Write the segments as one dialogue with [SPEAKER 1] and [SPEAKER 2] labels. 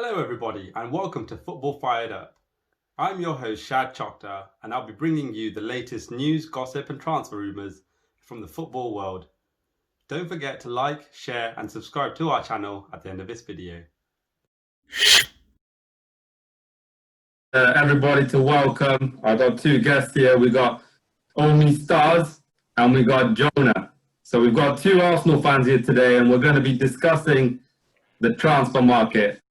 [SPEAKER 1] Hello, everybody, and welcome to Football Fired Up. I'm your host, Shad Chokta, and I'll be bringing you the latest news, gossip, and transfer rumours from the football world. Don't forget to like, share, and subscribe to our channel at the end of this video.
[SPEAKER 2] Everybody to welcome. I got two guests here. We got Omi Stars and we got Jonah. So we've got two Arsenal fans here today, and we're going to be discussing the transfer market.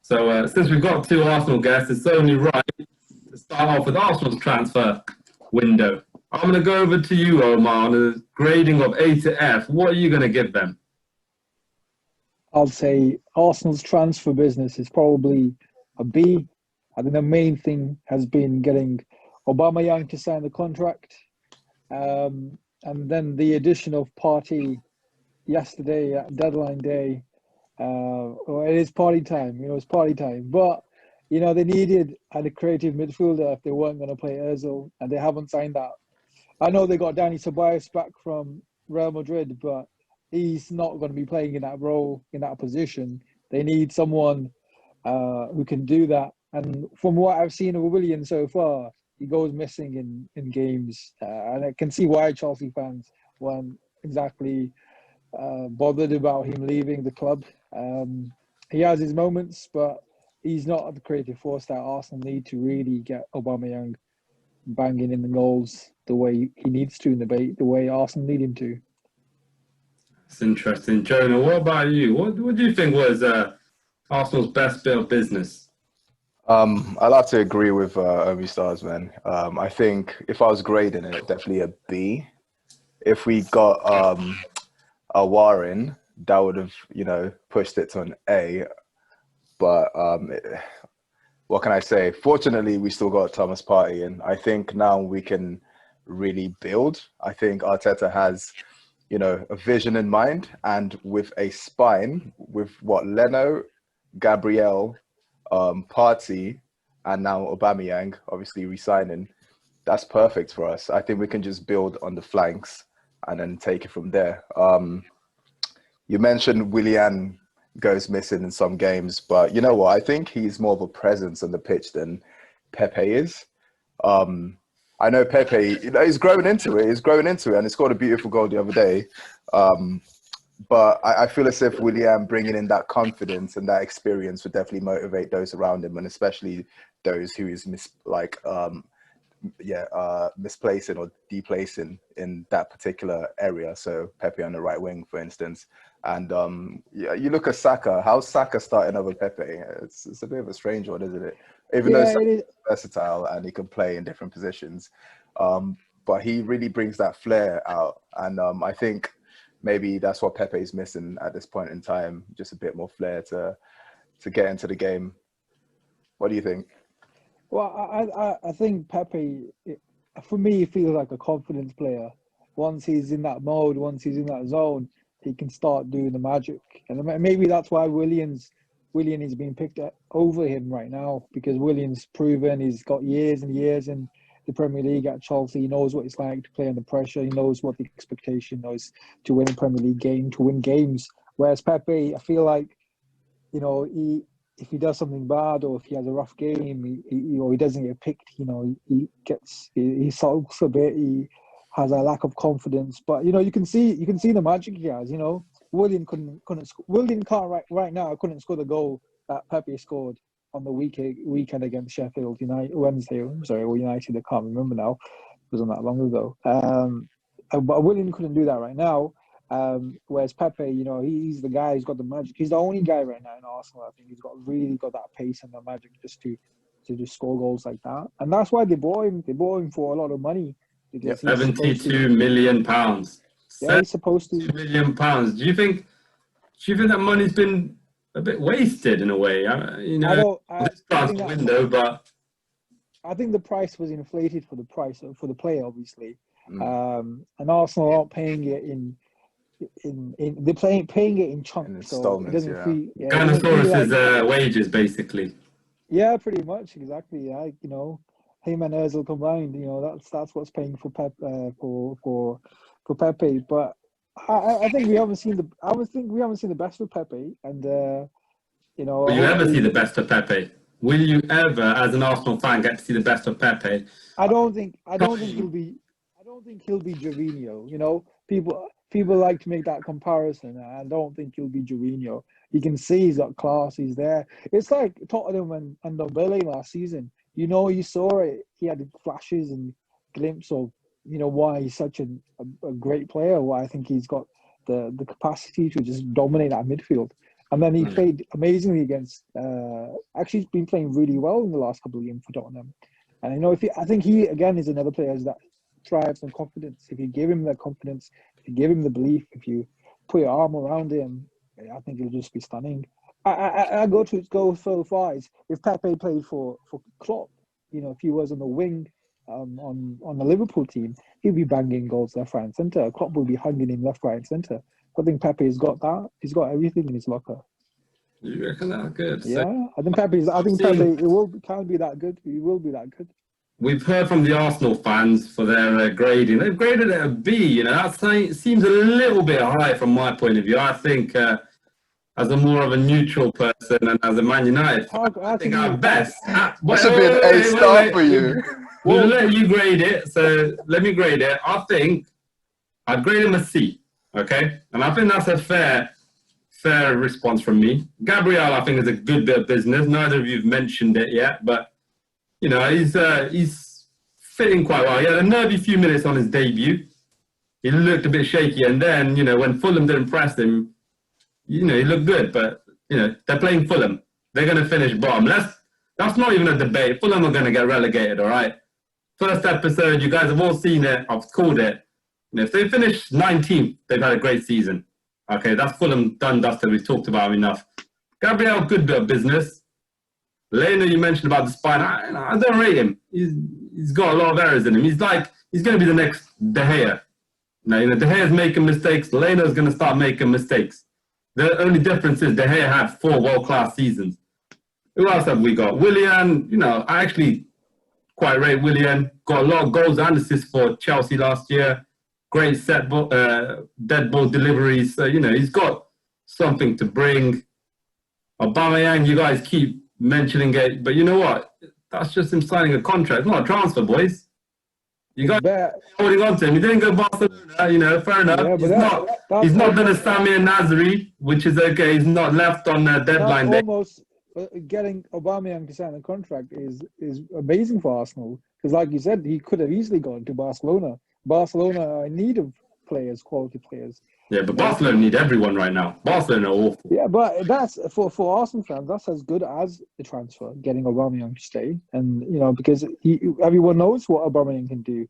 [SPEAKER 2] So since we've got two Arsenal guests, it's only right to start off with Arsenal's transfer window. I'm going to go over to you, Omar, on a grading of A to F. What are you going to give them?
[SPEAKER 3] I'll say Arsenal's transfer business is probably a B. I think the main thing has been getting Aubameyang to sign the contract. And then the addition of Partey yesterday at deadline day. Well, it is party time, it's party time. But, they needed a creative midfielder if they weren't going to play Ozil, and they haven't signed that. I know they got Danny Ceballos back from Real Madrid, but he's not going to be playing in that role, in that position. They need someone who can do that. And from what I've seen of Willian so far, he goes missing in games. And I can see why Chelsea fans weren't exactly bothered about him leaving the club. He has his moments, but he's not the creative force that Arsenal need to really get Aubameyang banging in the goals the way he needs to, in the way Arsenal need him to.
[SPEAKER 2] It's interesting. Jonah, what about you? What do you think was Arsenal's best bit of business?
[SPEAKER 4] I'd have to agree with Omi Stars, man. I think if I was grading it, definitely a B. If we got a Warren, that would have, pushed it to an A. But what can I say? Fortunately, we still got Thomas Partey, and I think now we can really build. I think Arteta has, a vision in mind, and with a spine, with Leno, Gabriel, Partey, and now Aubameyang, obviously re-signing, that's perfect for us. I think we can just build on the flanks and then take it from there. You mentioned Willian goes missing in some games, but you know what? I think he's more of a presence on the pitch than Pepe is. I know Pepe, he's growing into it. And he scored a beautiful goal the other day. But I feel as if Willian bringing in that confidence and that experience would definitely motivate those around him, and especially those who is misplacing or deplacing in that particular area. So Pepe on the right wing, for instance. And you look at Saka. How's Saka starting over Pepe? It's a bit of a strange one, isn't it? Even though Saka's versatile and he can play in different positions, but he really brings that flair out. And I think maybe that's what Pepe is missing at this point in time. Just a bit more flair to get into the game. What do you think?
[SPEAKER 3] Well, I think Pepe, for me, he feels like a confidence player. Once he's in that mode, once he's in that zone, he can start doing the magic. And maybe that's why Willian is being picked over him right now, because Willian's proven he's got years and years in the Premier League at Chelsea. He knows what it's like to play under pressure. He knows what the expectation is to win a Premier League game, to win games. Whereas Pepe, I feel like, if he does something bad or if he has a rough game, he doesn't get picked. He sulks a bit. He has a lack of confidence. But you can see the magic he has. Willian right now couldn't score the goal that Pepe scored on the weekend against Sheffield United United. I can't remember now. It wasn't that long ago. But Willian couldn't do that right now. Whereas Pepe, he's the guy who's got the magic. He's the only guy right now in Arsenal, I think, he's really got that pace and the magic just to just score goals like that. And that's why they bought him. They bought him for a lot of money.
[SPEAKER 2] Because £72 million.
[SPEAKER 3] Yeah, he's supposed to.
[SPEAKER 2] £72 million. Do you think that money's been a bit wasted in a way? This transfer window, but
[SPEAKER 3] I think the price was inflated for the player, obviously. And Arsenal aren't paying it they're paying it in chunks.
[SPEAKER 4] In installments,
[SPEAKER 3] so it doesn't feel,
[SPEAKER 2] Gunnosaurus's wages, basically.
[SPEAKER 3] Yeah, pretty much, exactly. Yeah, him and Ozil combined, that's what's paying for Pepe. But I think we haven't seen the. I would think we haven't seen the best of Pepe, and you know,
[SPEAKER 2] Will you ever see the
[SPEAKER 3] hopefully,
[SPEAKER 2] best of Pepe? Will you ever, as an Arsenal fan, get to see the best of Pepe?
[SPEAKER 3] I don't think he'll be. I don't think he'll be Jorginho. You know, people like to make that comparison. I don't think he'll be Jorginho. You can see he's got class. He's there. It's like Tottenham and Ndombele last season. You know, you saw it. He had flashes and glimpse of why he's such a great player. Why I think he's got the capacity to just dominate that midfield. And then he played amazingly against. Actually, he's been playing really well in the last couple of games for Tottenham. And I think he again is another player that thrives on confidence. If you give him that confidence, if you give him the belief, if you put your arm around him, I think it'll just be stunning. I go so far as if Pepe played for Klopp, if he was on the wing on the Liverpool team, he'd be banging goals left, right, and centre. Klopp will be hugging him left, right, and centre. I think Pepe's got that. He's got everything in his locker.
[SPEAKER 2] You reckon that's good?
[SPEAKER 3] Yeah,
[SPEAKER 2] So,
[SPEAKER 3] I think Pepe. Can be that good. He will be that good.
[SPEAKER 2] we've heard from the Arsenal fans for their grading. They've graded it a B. That seems a little bit high from my point of view. I think, as a more of a neutral person and as a Man United fan, I think our best.
[SPEAKER 4] Must have been A-star for you.
[SPEAKER 2] We'll let you grade it. So let me grade it. I think I'd grade him a C. Okay, and I think that's a fair response from me. Gabriel, I think, is a good bit of business. Neither of you've mentioned it yet, but he's fitting quite well. He had a nervy few minutes on his debut. He looked a bit shaky, and then when Fulham didn't press him, he looked good. But they're playing Fulham. They're going to finish bottom. That's not even a debate. Fulham are going to get relegated. All right. First episode, you guys have all seen it. I've called it. If they finish 19th, they've had a great season. Okay, that's Fulham done, dusted. We've talked about him enough. Gabriel, good bit of business. Leno, you mentioned about the spine. I don't rate him. He's got a lot of errors in him. He's going to be the next De Gea. De Gea's making mistakes. Leno's going to start making mistakes. The only difference is De Gea had 4 world-class seasons. Who else have we got? Willian, I actually quite rate Willian. Got a lot of goals and assists for Chelsea last year. Great dead ball deliveries. So, he's got something to bring. Aubameyang, you guys keep mentioning it, but you know what? That's just him signing a contract, not a transfer, boys. You guys are holding on to him. He didn't go Barcelona, fair enough. Yeah, he's not done a Samir Nasri, which is okay. He's not left on a deadline day.
[SPEAKER 3] Almost getting Aubameyang to sign a contract is amazing for Arsenal. Because like you said, he could have easily gone to Barcelona. Barcelona are in need of players, quality players.
[SPEAKER 2] Yeah, but Barcelona need everyone right now. Barcelona are awful.
[SPEAKER 3] Yeah, but that's for Arsenal fans. That's as good as the transfer, getting Aubameyang to stay, and because everyone knows what Aubameyang can do.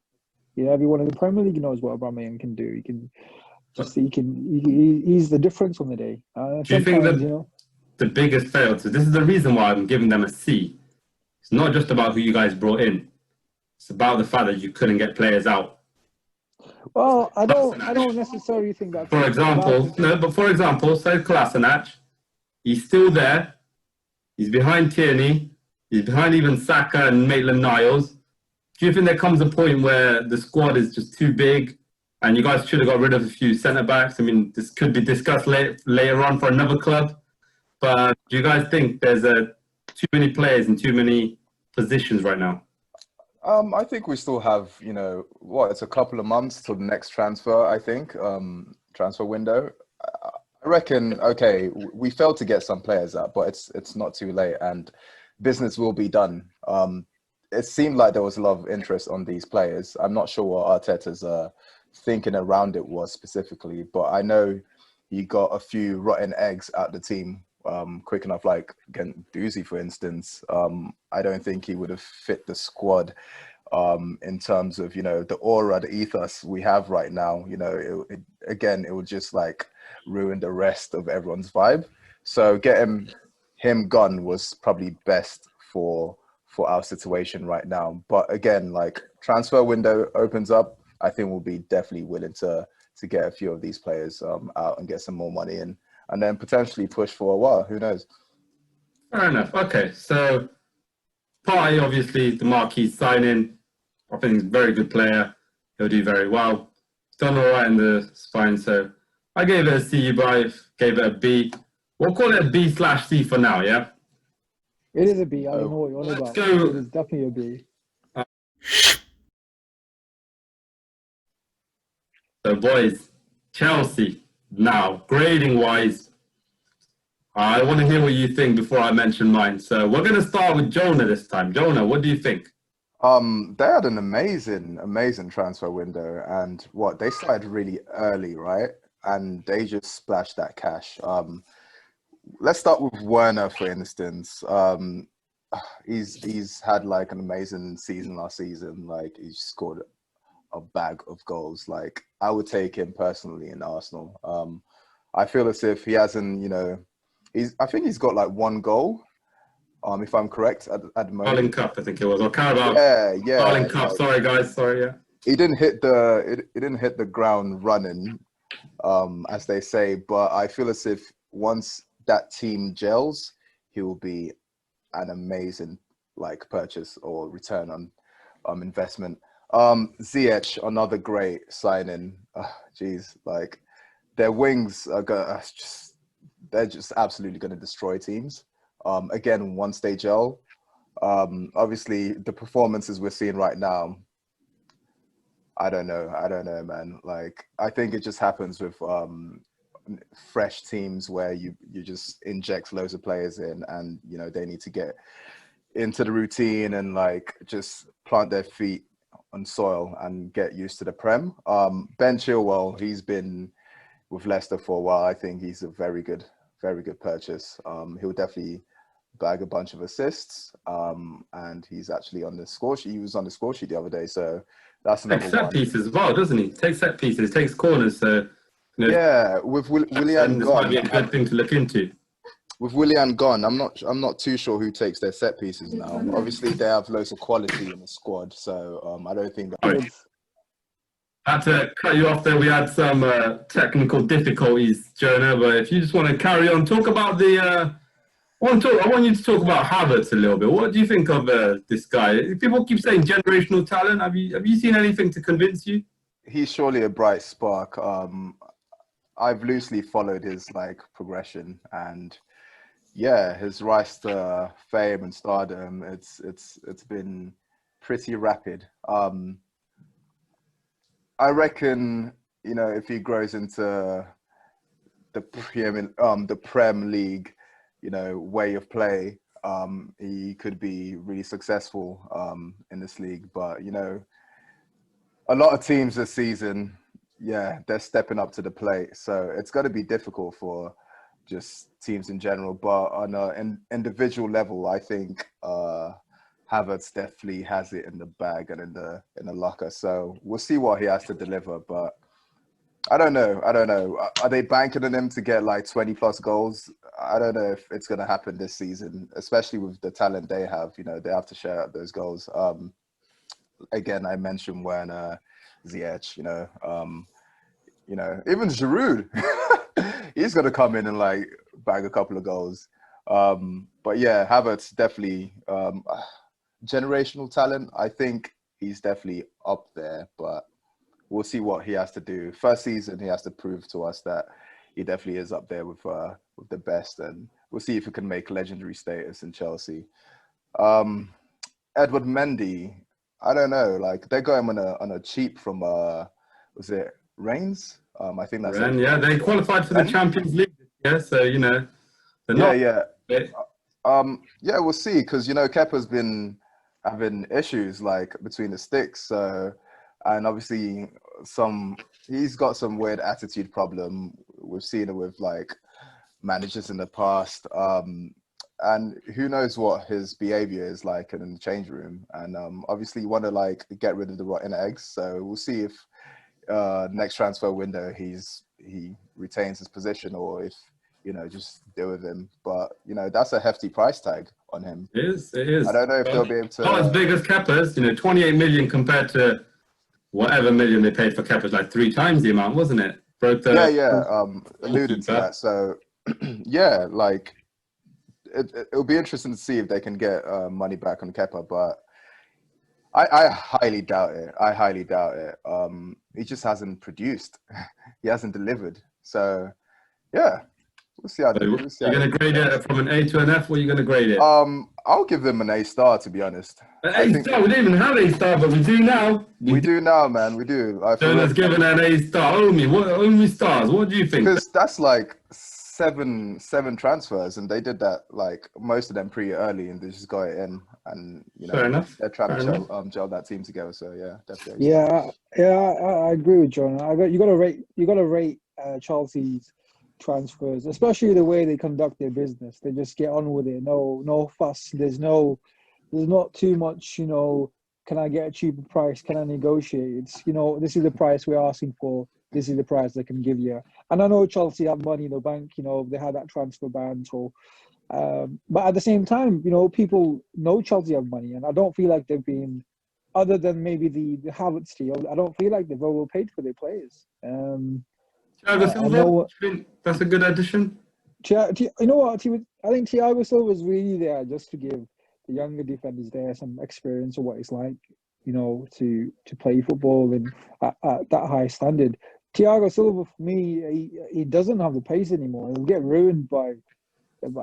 [SPEAKER 3] Everyone in the Premier League knows what Aubameyang can do. He's the difference on the day.
[SPEAKER 2] Do you think that the biggest fail? So this is the reason why I'm giving them a C. It's not just about who you guys brought in. It's about the fact that you couldn't get players out.
[SPEAKER 3] Well, I don't necessarily think that.
[SPEAKER 2] For example, say Kolasinac, he's still there. He's behind Tierney. He's behind even Saka and Maitland-Niles. Do you think there comes a point where the squad is just too big and you guys should have got rid of a few centre-backs? I mean, this could be discussed later on for another club. But do you guys think there's too many players in too many positions right now?
[SPEAKER 4] I think we still have, it's a couple of months till the next transfer, I think, transfer window. I reckon, okay, we failed to get some players out, but it's not too late and business will be done. It seemed like there was a lot of interest on these players. I'm not sure what Arteta's thinking around it was specifically, but I know he got a few rotten eggs out the team quick enough, like Guendouzi, for instance. I don't think he would have fit the squad in terms of, the aura, the ethos we have right now. It would just like ruin the rest of everyone's vibe. So getting him gone was probably best for our situation right now. But again, like transfer window opens up, I think we'll be definitely willing to get a few of these players out and get some more money in. And then potentially push for a while. Who knows?
[SPEAKER 2] Fair enough. Okay, so Partey, obviously, the marquee signing. I think he's a very good player. He'll do very well. done all right in the spine. So I gave it a C, but I gave it a B. We'll call it a B/C for now, yeah?
[SPEAKER 3] It is a B. I don't know what you're on
[SPEAKER 2] Let's
[SPEAKER 3] about.
[SPEAKER 2] go.
[SPEAKER 3] It is definitely a B.
[SPEAKER 2] So, boys, Chelsea. Now, grading-wise, I want to hear what you think before I mention mine. So we're going to start with Jonah this time. Jonah, what do you think?
[SPEAKER 4] They had an amazing transfer window, and they started really early, right? And they just splashed that cash. Let's start with Werner, for instance. He's had like an amazing season last season. Like he scored a bag of goals. Like I would take him personally in Arsenal. I feel as if he hasn't, I think he's got like one goal. If I'm correct at the moment.
[SPEAKER 2] Carling Cup, I think it was, or Carabao.
[SPEAKER 4] Yeah.
[SPEAKER 2] Carling Cup.
[SPEAKER 4] Like,
[SPEAKER 2] sorry, guys. Sorry, yeah.
[SPEAKER 4] He didn't hit the ground running, as they say. But I feel as if once that team gels, he will be an amazing like purchase or return on investment. Ziyech, another great signing. Geez, like their wings they're just absolutely going to destroy teams. Again, once they gel, obviously the performances we're seeing right now, I don't know, man. Like I think it just happens with fresh teams where you just inject loads of players in, and they need to get into the routine and like just plant their feet on soil and get used to the Prem. Ben Chilwell, he's been with Leicester for a while. I think he's a very good purchase. He'll definitely bag a bunch of assists, and he's actually on the score sheet. He was on the score sheet the other day, so that's another
[SPEAKER 2] Takes set
[SPEAKER 4] one.
[SPEAKER 2] pieces as well, doesn't he? Takes set pieces, takes corners. So
[SPEAKER 4] yeah, with Willian
[SPEAKER 2] this
[SPEAKER 4] gone,
[SPEAKER 2] might be a good thing to look into.
[SPEAKER 4] With Willian gone, I'm not too sure who takes their set pieces now. Obviously, they have loads of quality in the squad, so I don't think that.
[SPEAKER 2] Had to cut you off there. We had some technical difficulties, Jonah. But if you just want to carry on, talk about the. I want you to talk about Havertz a little bit. What do you think of this guy? People keep saying generational talent. Have you seen anything to convince you?
[SPEAKER 4] He's surely a bright spark. I've loosely followed his like progression, and yeah, his rise to fame and stardom. It's been pretty rapid. I reckon, if he grows into the Prem League, way of play, he could be really successful in this league. But a lot of teams this season, they're stepping up to the plate, so it's going to be difficult for just teams in general. But on an individual level, I think Havertz definitely has it in the bag and in the locker. So we'll see what he has to deliver. But I don't know. Are they banking on him to get like 20 plus goals? I don't know if it's going to happen this season, especially with the talent they have. They have to share out those goals. Again, I mentioned Werner, Ziyech, even Giroud, he's going to come in and like bag a couple of goals. But yeah, Havertz definitely generational talent. I think he's definitely up there, but we'll see what he has to do. First season, he has to prove to us that he definitely is up there with the best, and we'll see if he can make legendary status in Chelsea. Edward Mendy, I don't know. Like they're going on a cheap from was it Reims? I think that's
[SPEAKER 2] Rennes, yeah, they qualified for the Champions League. Yeah, so they're not.
[SPEAKER 4] Yeah. We'll see, because Kepa's been having issues like between the sticks. So, and obviously he's got some weird attitude problem. We've seen it with like managers in the past. And who knows what his behavior is like in the change room. And obviously you want to like get rid of the rotten eggs. So we'll see if next transfer window he retains his position, or if just deal with him. But that's a hefty price tag on him.
[SPEAKER 2] It is.
[SPEAKER 4] I don't know if they'll be able to.
[SPEAKER 2] Not as big as Kepa's. 28 million compared to whatever million they paid for Kepa's, like 3 times the amount, wasn't it?
[SPEAKER 4] Alluded to that. So yeah, like it'll be interesting to see if they can get money back on Kepa, but I highly doubt it. he just hasn't produced. He hasn't delivered. So yeah, we'll see how.
[SPEAKER 2] You're going to grade it from an A to an F, or are you going to grade it?
[SPEAKER 4] I'll give them an A star, to be honest.
[SPEAKER 2] An A star? We didn't even have A star, but we do now.
[SPEAKER 4] We do now, man. We do.
[SPEAKER 2] Jonah's given an A star. Omi stars. What do you think?
[SPEAKER 4] Because that's like seven transfers, and they did that like most of them pretty early, and they just got it in, and
[SPEAKER 2] Fair enough.
[SPEAKER 4] they're trying to gel that team together. So yeah, definitely.
[SPEAKER 3] I agree with John. You got to rate Chelsea's transfers, especially the way they conduct their business. They just get on with it. No fuss. There's not too much. Can I get a cheaper price? Can I negotiate? It's this is the price we're asking for. This is the price they can give you. And I know Chelsea have money in the bank. They had that transfer ban. So, but at the same time, people know Chelsea have money, and I don't feel like they've been, other than maybe the Havertz deal, I don't feel like they've overpaid for their players.
[SPEAKER 2] Thiago Silva, that's a good addition.
[SPEAKER 3] You know what? I think Thiago Silva is really there just to give the younger defenders there some experience of what it's like, to play football and at that high standard. Thiago Silva, for me, he doesn't have the pace anymore. He'll get ruined by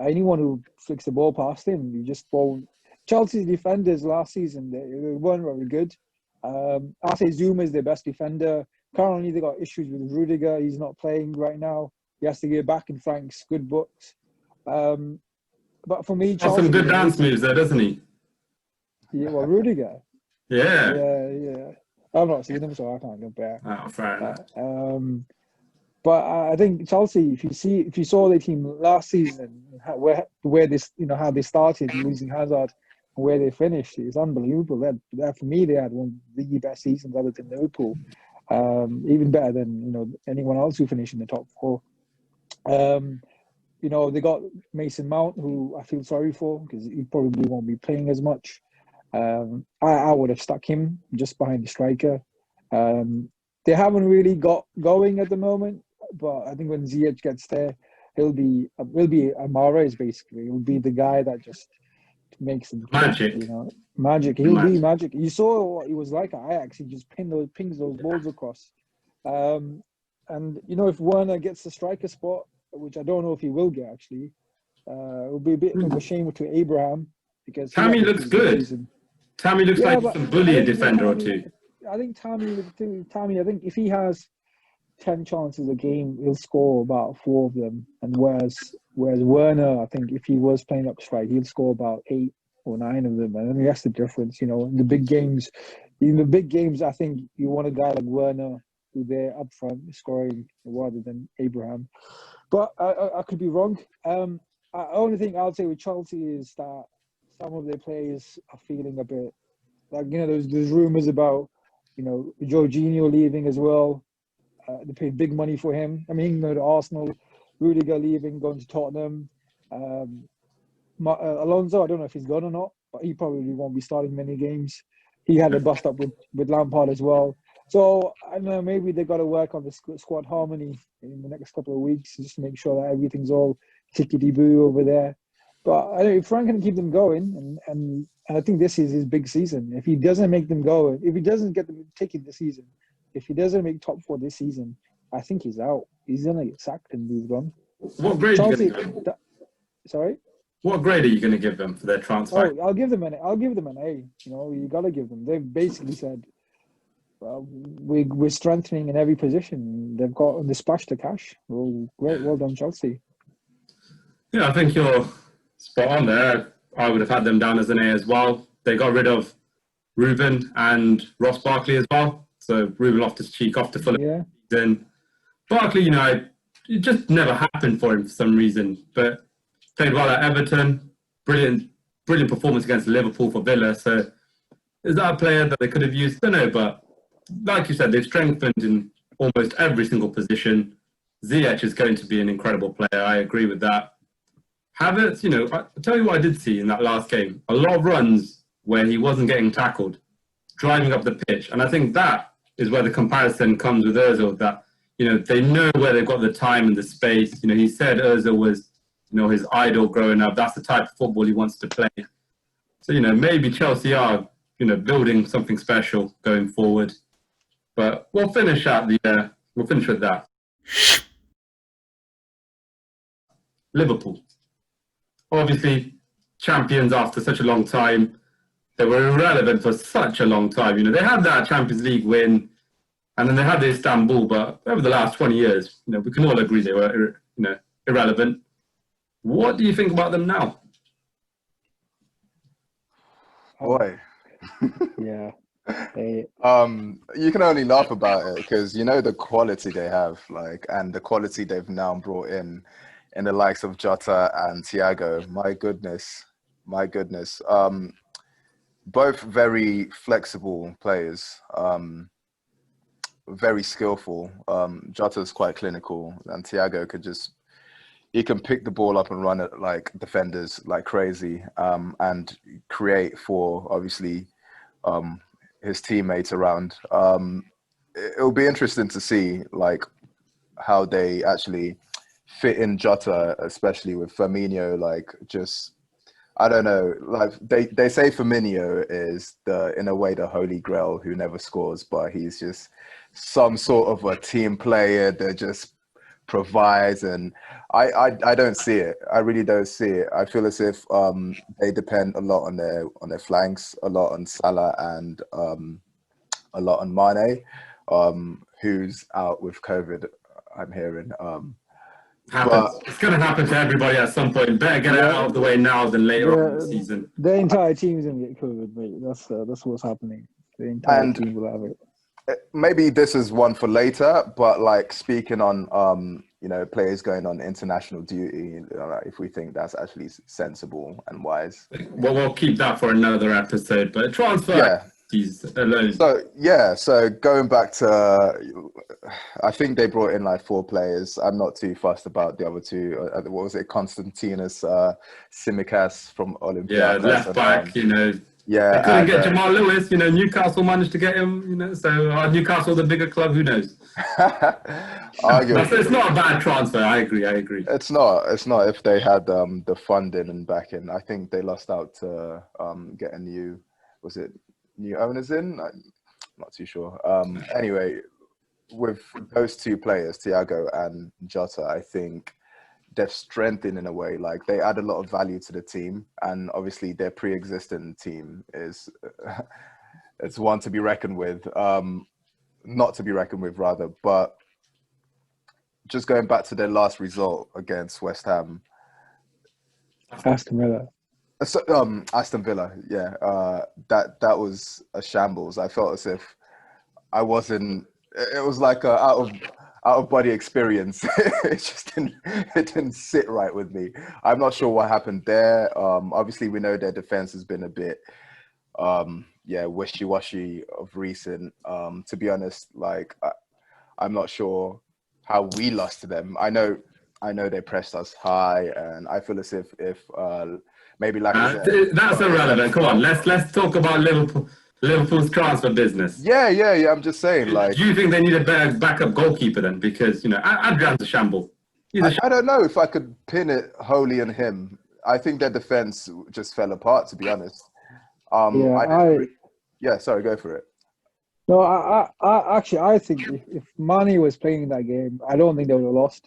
[SPEAKER 3] anyone who flicks the ball past him. You just won't. Chelsea's defenders last season, they weren't very good. Ase Zuma is their best defender. Currently, they got issues with Rudiger. He's not playing right now. He has to get back in Frank's good books. But for me, Chelsea,
[SPEAKER 2] some good dance moves there, doesn't he?
[SPEAKER 3] Yeah, well, Rudiger.
[SPEAKER 2] Yeah.
[SPEAKER 3] I've not seen him, so I can't compare.
[SPEAKER 2] Oh, fair enough.
[SPEAKER 3] But I think Chelsea, if you saw their team last season, where this, how they started losing Hazard, and where they finished, it's unbelievable. That for me, they had one of the best seasons other than Liverpool, even better than anyone else who finished in the top four. They got Mason Mount, who I feel sorry for because he probably won't be playing as much. I would have stuck him just behind the striker. They haven't really got going at the moment, but I think when Ziyech gets there, he'll be Mahrez basically. He'll be the guy that just makes them
[SPEAKER 2] magic.
[SPEAKER 3] Magic. He'll be magic. You saw what he was like at Ajax. He just pings those balls across. And if Werner gets the striker spot, which I don't know if he will get actually, it'll be a bit of a shame to Abraham because
[SPEAKER 2] Tammy looks good. Tammy looks like he can bully a defender or two.
[SPEAKER 3] I think Tammy, I think if he has 10 chances a game, he'll score about 4 of them. And whereas Werner, I think if he was playing up strike, he'll score about 8 or 9 of them. And I think that's the difference, in the big games. In the big games, I think you want a guy like Werner who's there up front scoring rather than Abraham. But I could be wrong. The only thing I'll say with Chelsea is that some of their players are feeling a bit like, there's rumours about, Jorginho leaving as well. They paid big money for him. I mean, he can go to Arsenal. Rudiger leaving, going to Tottenham. Alonso, I don't know if he's gone or not, but he probably won't be starting many games. He had a bust up with Lampard as well. So, I don't know, maybe they got to work on the squad harmony in the next couple of weeks just to make sure that everything's all tickety-boo over there. But I think Frank can keep them going, and I think this is his big season. If he doesn't make them go, if he doesn't get them taking the season, if he doesn't make top 4 this season, I think he's out. He's gonna get sacked and moved on.
[SPEAKER 2] What grade are you going to give them?
[SPEAKER 3] Sorry?
[SPEAKER 2] What grade are you going to give them for their transfer?
[SPEAKER 3] I'll give them an A. You got to give them. They've basically said, we're strengthening in every position. They've got the splash to cash. Well, great, well done, Chelsea.
[SPEAKER 2] Yeah, I think you're spot on there. I would have had them down as an A as well. They got rid of Ruben and Ross Barkley as well. So Ruben Loftus-Cheek off to Fulham.
[SPEAKER 3] Yeah.
[SPEAKER 2] Then Barkley, it just never happened for him for some reason. But played well at Everton. Brilliant performance against Liverpool for Villa. So is that a player that they could have used? I don't know, but like you said, they've strengthened in almost every single position. Ziyech is going to be an incredible player. I agree with that. Havertz, I'll tell you what I did see in that last game. A lot of runs where he wasn't getting tackled, driving up the pitch. And I think that is where the comparison comes with Ozil, that, they know where they've got the time and the space. He said Ozil was, his idol growing up. That's the type of football he wants to play. So, maybe Chelsea are, building something special going forward. But we'll finish with that. Liverpool, obviously champions after such a long time. They were irrelevant for such a long time. They had that Champions League win, and then they had the Istanbul. But over the last 20 years, we can all agree they were, irrelevant. What do you think about them now?
[SPEAKER 4] Boy.
[SPEAKER 3] Yeah.
[SPEAKER 4] You can only laugh about it because the quality they have, and the quality they've now brought in the likes of Jota and Thiago. My goodness. Both very flexible players, very skillful. Jota's quite clinical, and Thiago he can pick the ball up and run it like defenders like crazy, and create for obviously his teammates around. It'll be interesting to see how they actually fit in Jota, especially with Firmino. I don't know. They say Firmino is in a way the holy grail who never scores, but he's just some sort of a team player that just provides, and I don't see it. I really don't see it. I feel as if they depend a lot on their flanks, a lot on Salah, and a lot on Mane, who's out with COVID, I'm hearing.
[SPEAKER 2] Happens. It's going to happen to everybody at some point. Better get it out of the way now than later on in the season.
[SPEAKER 3] The entire team's going to get COVID, mate. That's what's happening. The entire team will have it.
[SPEAKER 4] Maybe this is one for later, but speaking on players going on international duty, if we think that's actually sensible and wise.
[SPEAKER 2] Well, we'll keep that for another episode. But transfer alone.
[SPEAKER 4] So going back to, I think they brought in 4 players. I'm not too fussed about the other 2. What was it? Konstantinos Tsimikas from Olympiacos.
[SPEAKER 2] Yeah, left back.
[SPEAKER 4] Yeah,
[SPEAKER 2] they couldn't get Jamal Lewis. Newcastle managed to get him. So Newcastle, the bigger club, who knows? It's not a bad transfer. I agree.
[SPEAKER 4] It's not. If they had the funding and backing, I think they lost out to get a new owners in. I'm not too sure. Anyway, with those 2 players, Thiago and Jota, I think they've strengthened in a way. They add a lot of value to the team, and obviously their pre-existing team is it's one to be reckoned with, not to be reckoned with rather. But just going back to their last result against West Ham,
[SPEAKER 3] Aston Villa.
[SPEAKER 4] Aston Villa, yeah, that was a shambles. I felt as if I wasn't. It was like a out of body experience. It didn't sit right with me. I'm not sure what happened there. Obviously, we know their defense has been a bit, wishy-washy of recent. To be honest, I'm not sure how we lost to them. I know they pressed us high, and I feel as if maybe
[SPEAKER 2] that's irrelevant. Come on, let's talk about Liverpool's transfer business.
[SPEAKER 4] Yeah. I'm just saying,
[SPEAKER 2] Do you think they need a better backup goalkeeper then? Because Adrian's a shamble.
[SPEAKER 4] I don't know if I could pin it wholly on him. I think their defense just fell apart, to be honest. Sorry, go for it.
[SPEAKER 3] No, I think if Mane was playing that game, I don't think they would have lost.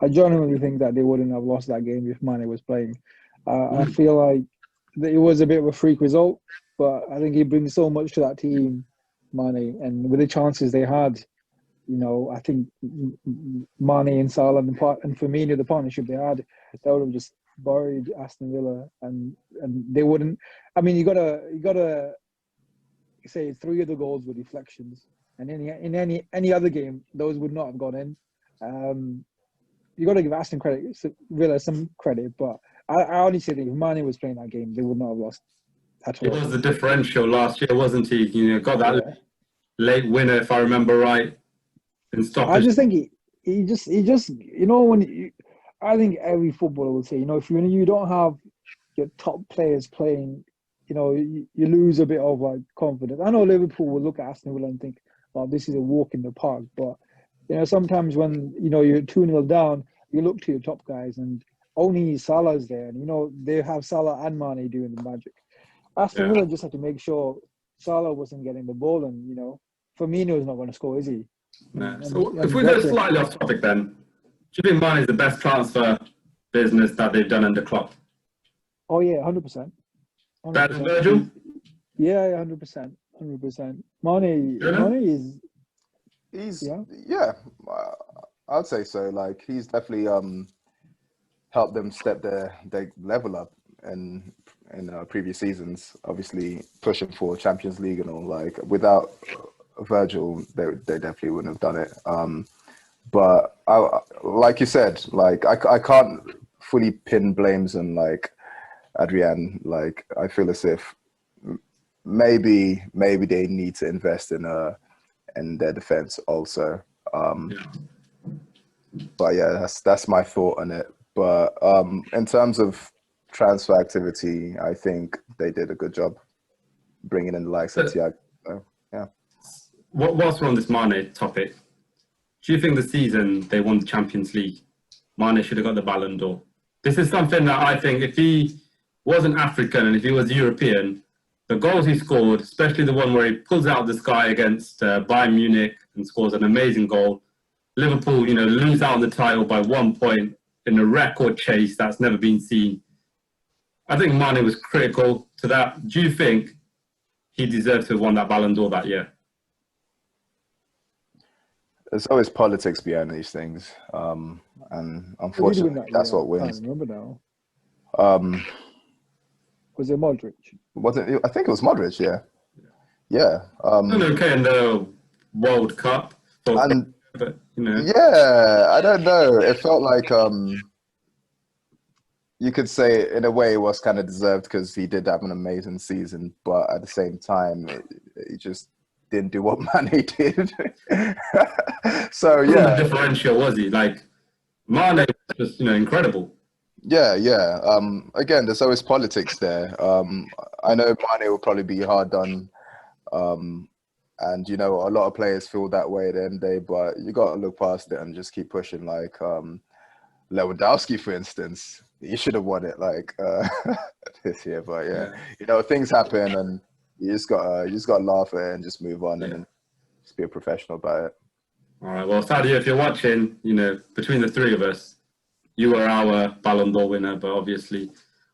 [SPEAKER 3] I genuinely think that they wouldn't have lost that game if Mane was playing. I feel like it was a bit of a freak result, but I think he brings so much to that team, Mane, and with the chances they had, I think Mane and Salah and Firmino, the partnership they had, that would have just buried Aston Villa, and they wouldn't. I mean, you gotta say 3 of the goals were deflections, and in any other game, those would not have gone in. You got to give Aston Villa some credit, but I honestly think if Mane was playing that game, they would not have lost at all.
[SPEAKER 2] It was the differential last year, wasn't he? Got that late winner, if I remember right, in stoppage.
[SPEAKER 3] I just think he just I think every footballer will say, if you don't have your top players playing, you lose a bit of confidence. I know Liverpool will look at Aston Villa and think, "Oh, this is a walk in the park," but sometimes when you're 2-0 down, you look to your top guys, and only Salah's there, and they have Salah and Mane doing the magic. Aston Villa just had to make sure Salah wasn't getting the ball, and Firmino's not going to score, is he?
[SPEAKER 2] No.
[SPEAKER 3] And-
[SPEAKER 2] So
[SPEAKER 3] and
[SPEAKER 2] if we go
[SPEAKER 3] that's it.
[SPEAKER 2] slightly off topic then, do you think Mane is the best transfer business that they've done under Klopp?
[SPEAKER 3] Oh yeah, 100%.
[SPEAKER 2] Better than Virgil?
[SPEAKER 3] Yeah, 100%. 100%. Mane is
[SPEAKER 4] He's
[SPEAKER 3] yeah.
[SPEAKER 4] yeah, I'd say so. Like he's definitely helped them step their level up in previous seasons. Obviously pushing for Champions League and all. Like without Virgil, they definitely wouldn't have done it. But like you said, like I can't fully pin blames on like Adrian. Like I feel as if maybe they need to invest in their defense also. But yeah, that's my thought on it. But in terms of transfer activity, I think they did a good job bringing in the likes of Thiago. So, yeah.
[SPEAKER 2] Whilst we're on this Mane topic, do you think the season they won the Champions League, Mane should have got the Ballon d'Or? This is something that I think if he wasn't African and if he was European, the goals he scored, especially the one where he pulls out the sky against Bayern Munich and scores an amazing goal. Liverpool, lose out on the title by 1 point in a record chase that's never been seen. I think Mane was critical to that. Do you think he deserved to have won that Ballon d'Or that year?
[SPEAKER 4] There's always politics behind these things, and unfortunately, that's what wins.
[SPEAKER 3] I can't remember now.
[SPEAKER 4] Um,
[SPEAKER 3] Was it Modric?
[SPEAKER 4] I think it was Modric. Yeah.
[SPEAKER 2] Done okay in the World Cup, but
[SPEAKER 4] yeah, I don't know. It felt like you could say in a way it was kind of deserved because he did have an amazing season, but at the same time, he just didn't do what Mane did. So yeah,
[SPEAKER 2] the differential was he like Mane was just incredible.
[SPEAKER 4] Yeah. Again, there's always politics there. I know Mane will probably be hard done, and a lot of players feel that way at the end of the day. But you got to look past it and just keep pushing. Like Lewandowski, for instance, he should have won it like this year. But yeah, things happen, and you just gotta laugh at it and just move on and then just be a professional about it.
[SPEAKER 2] All right. Well, Sadio, if you're watching, between the three of us, you are our Ballon d'Or winner, but obviously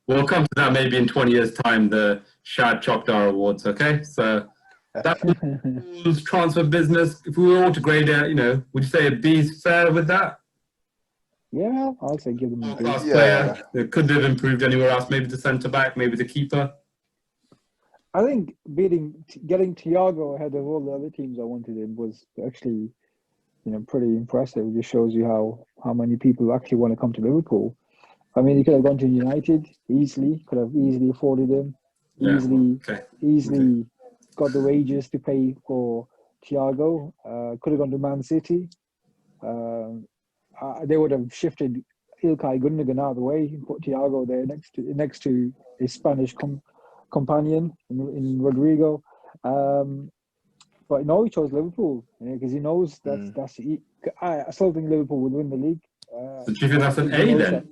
[SPEAKER 2] we'll come to that maybe in 20 years' time, the Shad Chokdar Awards, okay? So that's Liverpool's transfer business. If we were all to grade it, would you say a B is fair with that?
[SPEAKER 3] Yeah, I'll say give them a B.
[SPEAKER 2] Class player. It could have improved anywhere else, maybe the centre-back, maybe the keeper.
[SPEAKER 3] I think getting Thiago ahead of all the other teams I wanted him was actually pretty impressive. It just shows you how many people actually want to come to Liverpool. I mean, he could have gone to United easily, could have easily afforded him, easily got the wages to pay for Thiago. Could have gone to Man City. They would have shifted Ilkay Gundogan out of the way and put Thiago there next to his Spanish companion in Rodrigo. But no, he chose Liverpool because he knows I still think Liverpool would win the league.
[SPEAKER 2] So do you think that's an A then?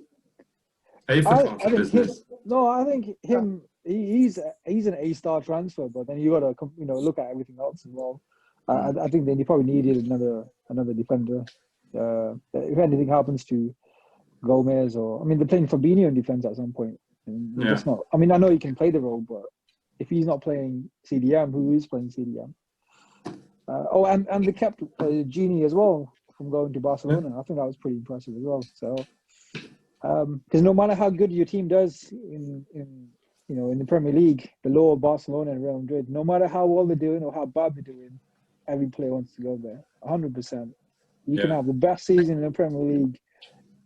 [SPEAKER 2] A for transfer business?
[SPEAKER 3] I think him. He's an A-star transfer, but then you got to look at everything else as well. I think then you probably needed another defender. If anything happens to Gomez they're playing Fabinho in defense at some point. And it's not. I know he can play the role, but if he's not playing CDM, who is playing CDM? And they kept Genie as well from going to Barcelona. I think that was pretty impressive as well. So, because no matter how good your team does in the Premier League, below Barcelona and Real Madrid, no matter how well they're doing or how bad they're doing, every player wants to go there. 100%. You can have the best season in the Premier League.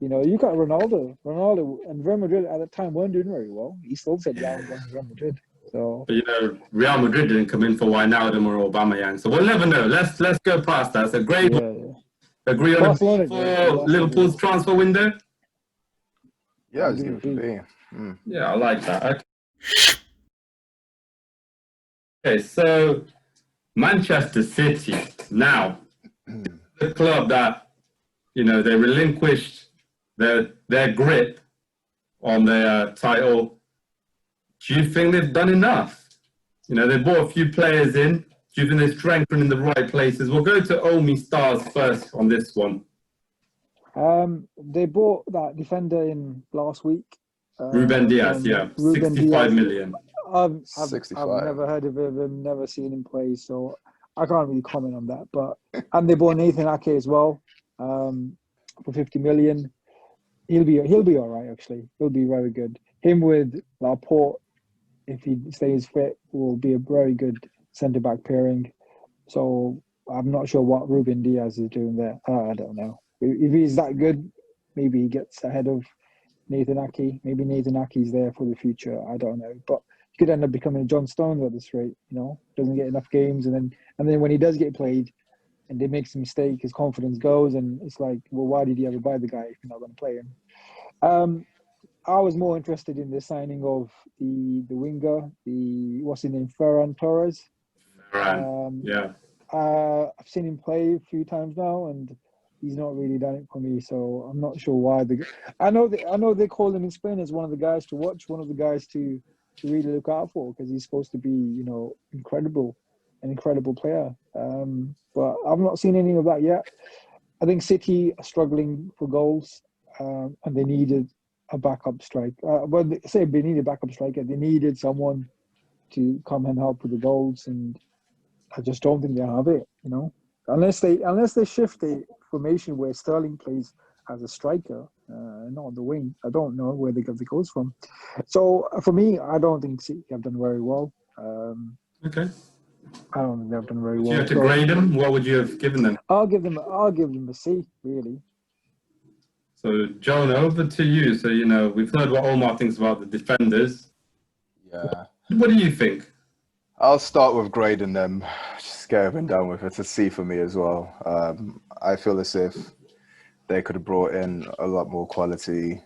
[SPEAKER 3] You got Ronaldo, and Real Madrid at the time weren't doing very well. He still said, "Yeah, I'm going to Real Madrid." So,
[SPEAKER 2] but Real Madrid didn't come in for Wijnaldum or Aubameyang, so we'll never know. Let's go past that. It's a great agree on Barcelona for Liverpool's transfer window.
[SPEAKER 4] Yeah, I was going to be.
[SPEAKER 2] Yeah, I like that. Okay, so Manchester City now, the club that they relinquished their grip on their title. Do you think they've done enough? They brought a few players in. Do you think they strengthen in the right places? We'll go to Omi Stars first on this one.
[SPEAKER 3] They bought that defender in last week.
[SPEAKER 2] Ruben Diaz, yeah,
[SPEAKER 3] Ruben
[SPEAKER 2] 65
[SPEAKER 3] Diaz.
[SPEAKER 2] million.
[SPEAKER 3] I've
[SPEAKER 4] 65.
[SPEAKER 3] never heard of him, never seen him play, so I can't really comment on that. But and they bought Nathan Ake as well, for 50 million. He'll be all right actually. He'll be very good. Him with Laporte, if he stays fit, will be a very good centre back pairing. So I'm not sure what Ruben Diaz is doing there. I don't know. If he's that good, maybe he gets ahead of Nathan Ake. Maybe Nathan Ake's there for the future. I don't know. But he could end up becoming a John Stones at this rate, doesn't get enough games. And then when he does get played and they make some mistake, his confidence goes. And it's like, well, why did you ever buy the guy if you're not going to play him? I was more interested in the signing of the winger, what's his name, Ferran Torres.
[SPEAKER 2] Yeah.
[SPEAKER 3] I've seen him play a few times now, and he's not really done it for me. So I'm not sure why. I know they call him in Spain as one of the guys to watch, one of the guys to really look out for, because he's supposed to be, incredible, an incredible player. But I've not seen any of that yet. I think City are struggling for goals, and they needed a backup striker. Well, they say they needed a backup striker. They needed someone to come and help with the goals, and I just don't think they have it. Unless they shift the formation where Sterling plays as a striker, not on the wing. I don't know where they get the goals from. So for me, I don't think City have done very well.
[SPEAKER 2] Okay.
[SPEAKER 3] I don't think they've done very
[SPEAKER 2] If
[SPEAKER 3] well.
[SPEAKER 2] you had to grade them, what would you have given them?
[SPEAKER 3] I'll give them a C, really.
[SPEAKER 2] So, Jonah, over to you. So, we've heard what Omar thinks about the defenders.
[SPEAKER 4] Yeah.
[SPEAKER 2] What do you think?
[SPEAKER 4] I'll start with grading them. Just get over and done with it. It's a C for me as well. I feel as if they could have brought in a lot more quality.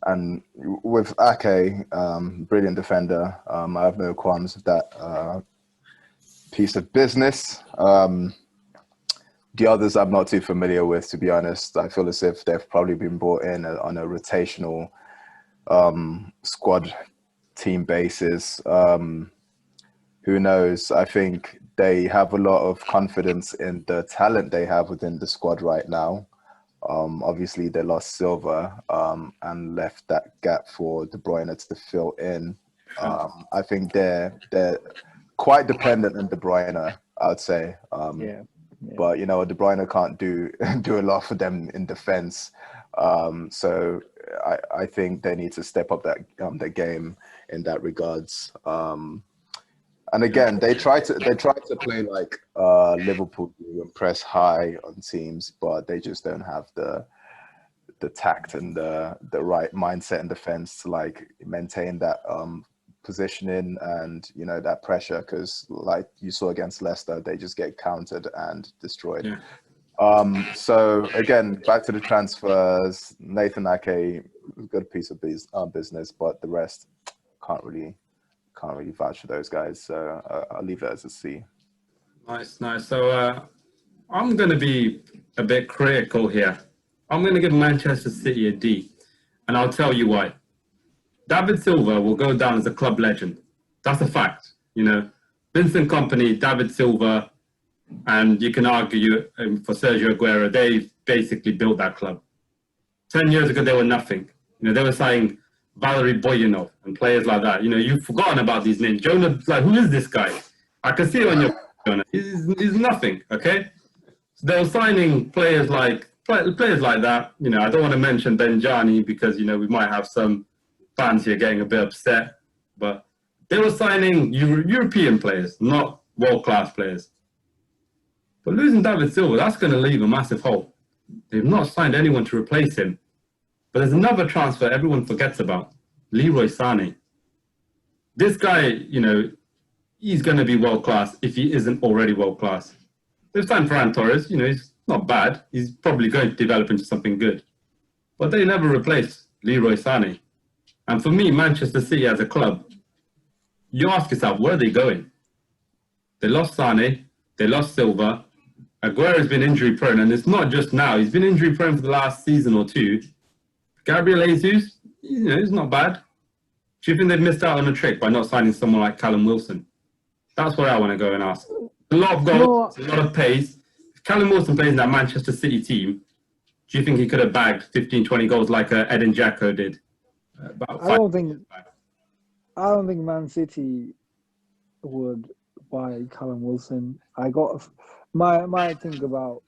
[SPEAKER 4] And with Ake, brilliant defender. I have no qualms with that piece of business. The others I'm not too familiar with, to be honest. I feel as if they've probably been brought in on a rotational squad team basis. Who knows? I think they have a lot of confidence in the talent they have within the squad right now. Obviously, they lost Silva and left that gap for De Bruyne to fill in. I think they're quite dependent on De Bruyne, I'd say.
[SPEAKER 3] Yeah.
[SPEAKER 4] But De Bruyne can't do a lot for them in defense. So I think they need to step up that their game in that regards. And again, they try to play like Liverpool do and press high on teams, but they just don't have the tact and the right mindset in defense to like maintain that positioning and that pressure, because like you saw against Leicester, they just get countered and destroyed.
[SPEAKER 2] Yeah.
[SPEAKER 4] So again, back to the transfers. Nathan Ake, good piece of business, but the rest can't really vouch for those guys. So I'll leave it as a C.
[SPEAKER 2] Nice. So I'm going to be a bit critical here. I'm going to give Manchester City a D, and I'll tell you why. David Silva will go down as a club legend. That's a fact. Vincent Kompany, David Silva, and you can argue for Sergio Aguero, they basically built that club. 10 years ago, they were nothing. They were signing Valery Boyanov and players like that. You've forgotten about these names. Jonah's like, who is this guy? I can see it on your Jonah. He's nothing, okay? So they were signing players like that. I don't want to mention Benjani because, we might have some fans here getting a bit upset. But they were signing European players, not world-class players. But losing David Silva, that's going to leave a massive hole. They've not signed anyone to replace him. But there's another transfer everyone forgets about, Leroy Sané. This guy, he's going to be world-class if he isn't already world-class. They've signed Ferran Torres, he's not bad. He's probably going to develop into something good. But they never replaced Leroy Sané. And for me, Manchester City as a club, you ask yourself, where are they going? They lost Sané, they lost Silva. Aguero's been injury-prone, and it's not just now. He's been injury-prone for the last season or two. Gabriel Jesus, he's not bad. Do you think they've missed out on a trick by not signing someone like Callum Wilson? That's what I want to go and ask. A lot of goals, a lot of pace. If Callum Wilson plays in that Manchester City team, do you think he could have bagged 15, 20 goals like Edin Dzeko did? About
[SPEAKER 3] I don't think Man City would buy Callum Wilson. I got my thing about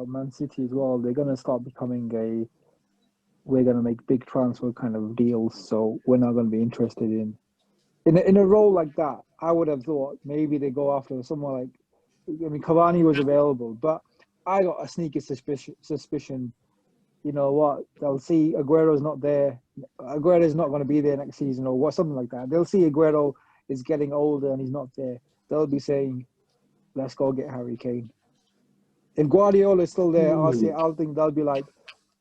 [SPEAKER 3] Man City as well. They're gonna start becoming we're gonna make big transfer kind of deals. So we're not gonna be interested in a role like that. I would have thought maybe they go after someone like. I mean, Cavani was available, but I got a sneaky suspicion. You know what? They'll see Aguero's not there. Aguero's not going to be there next season or something like that. They'll see Aguero is getting older and he's not there. They'll be saying, let's go get Harry Kane. If Guardiola is still there, I'll think they'll be like,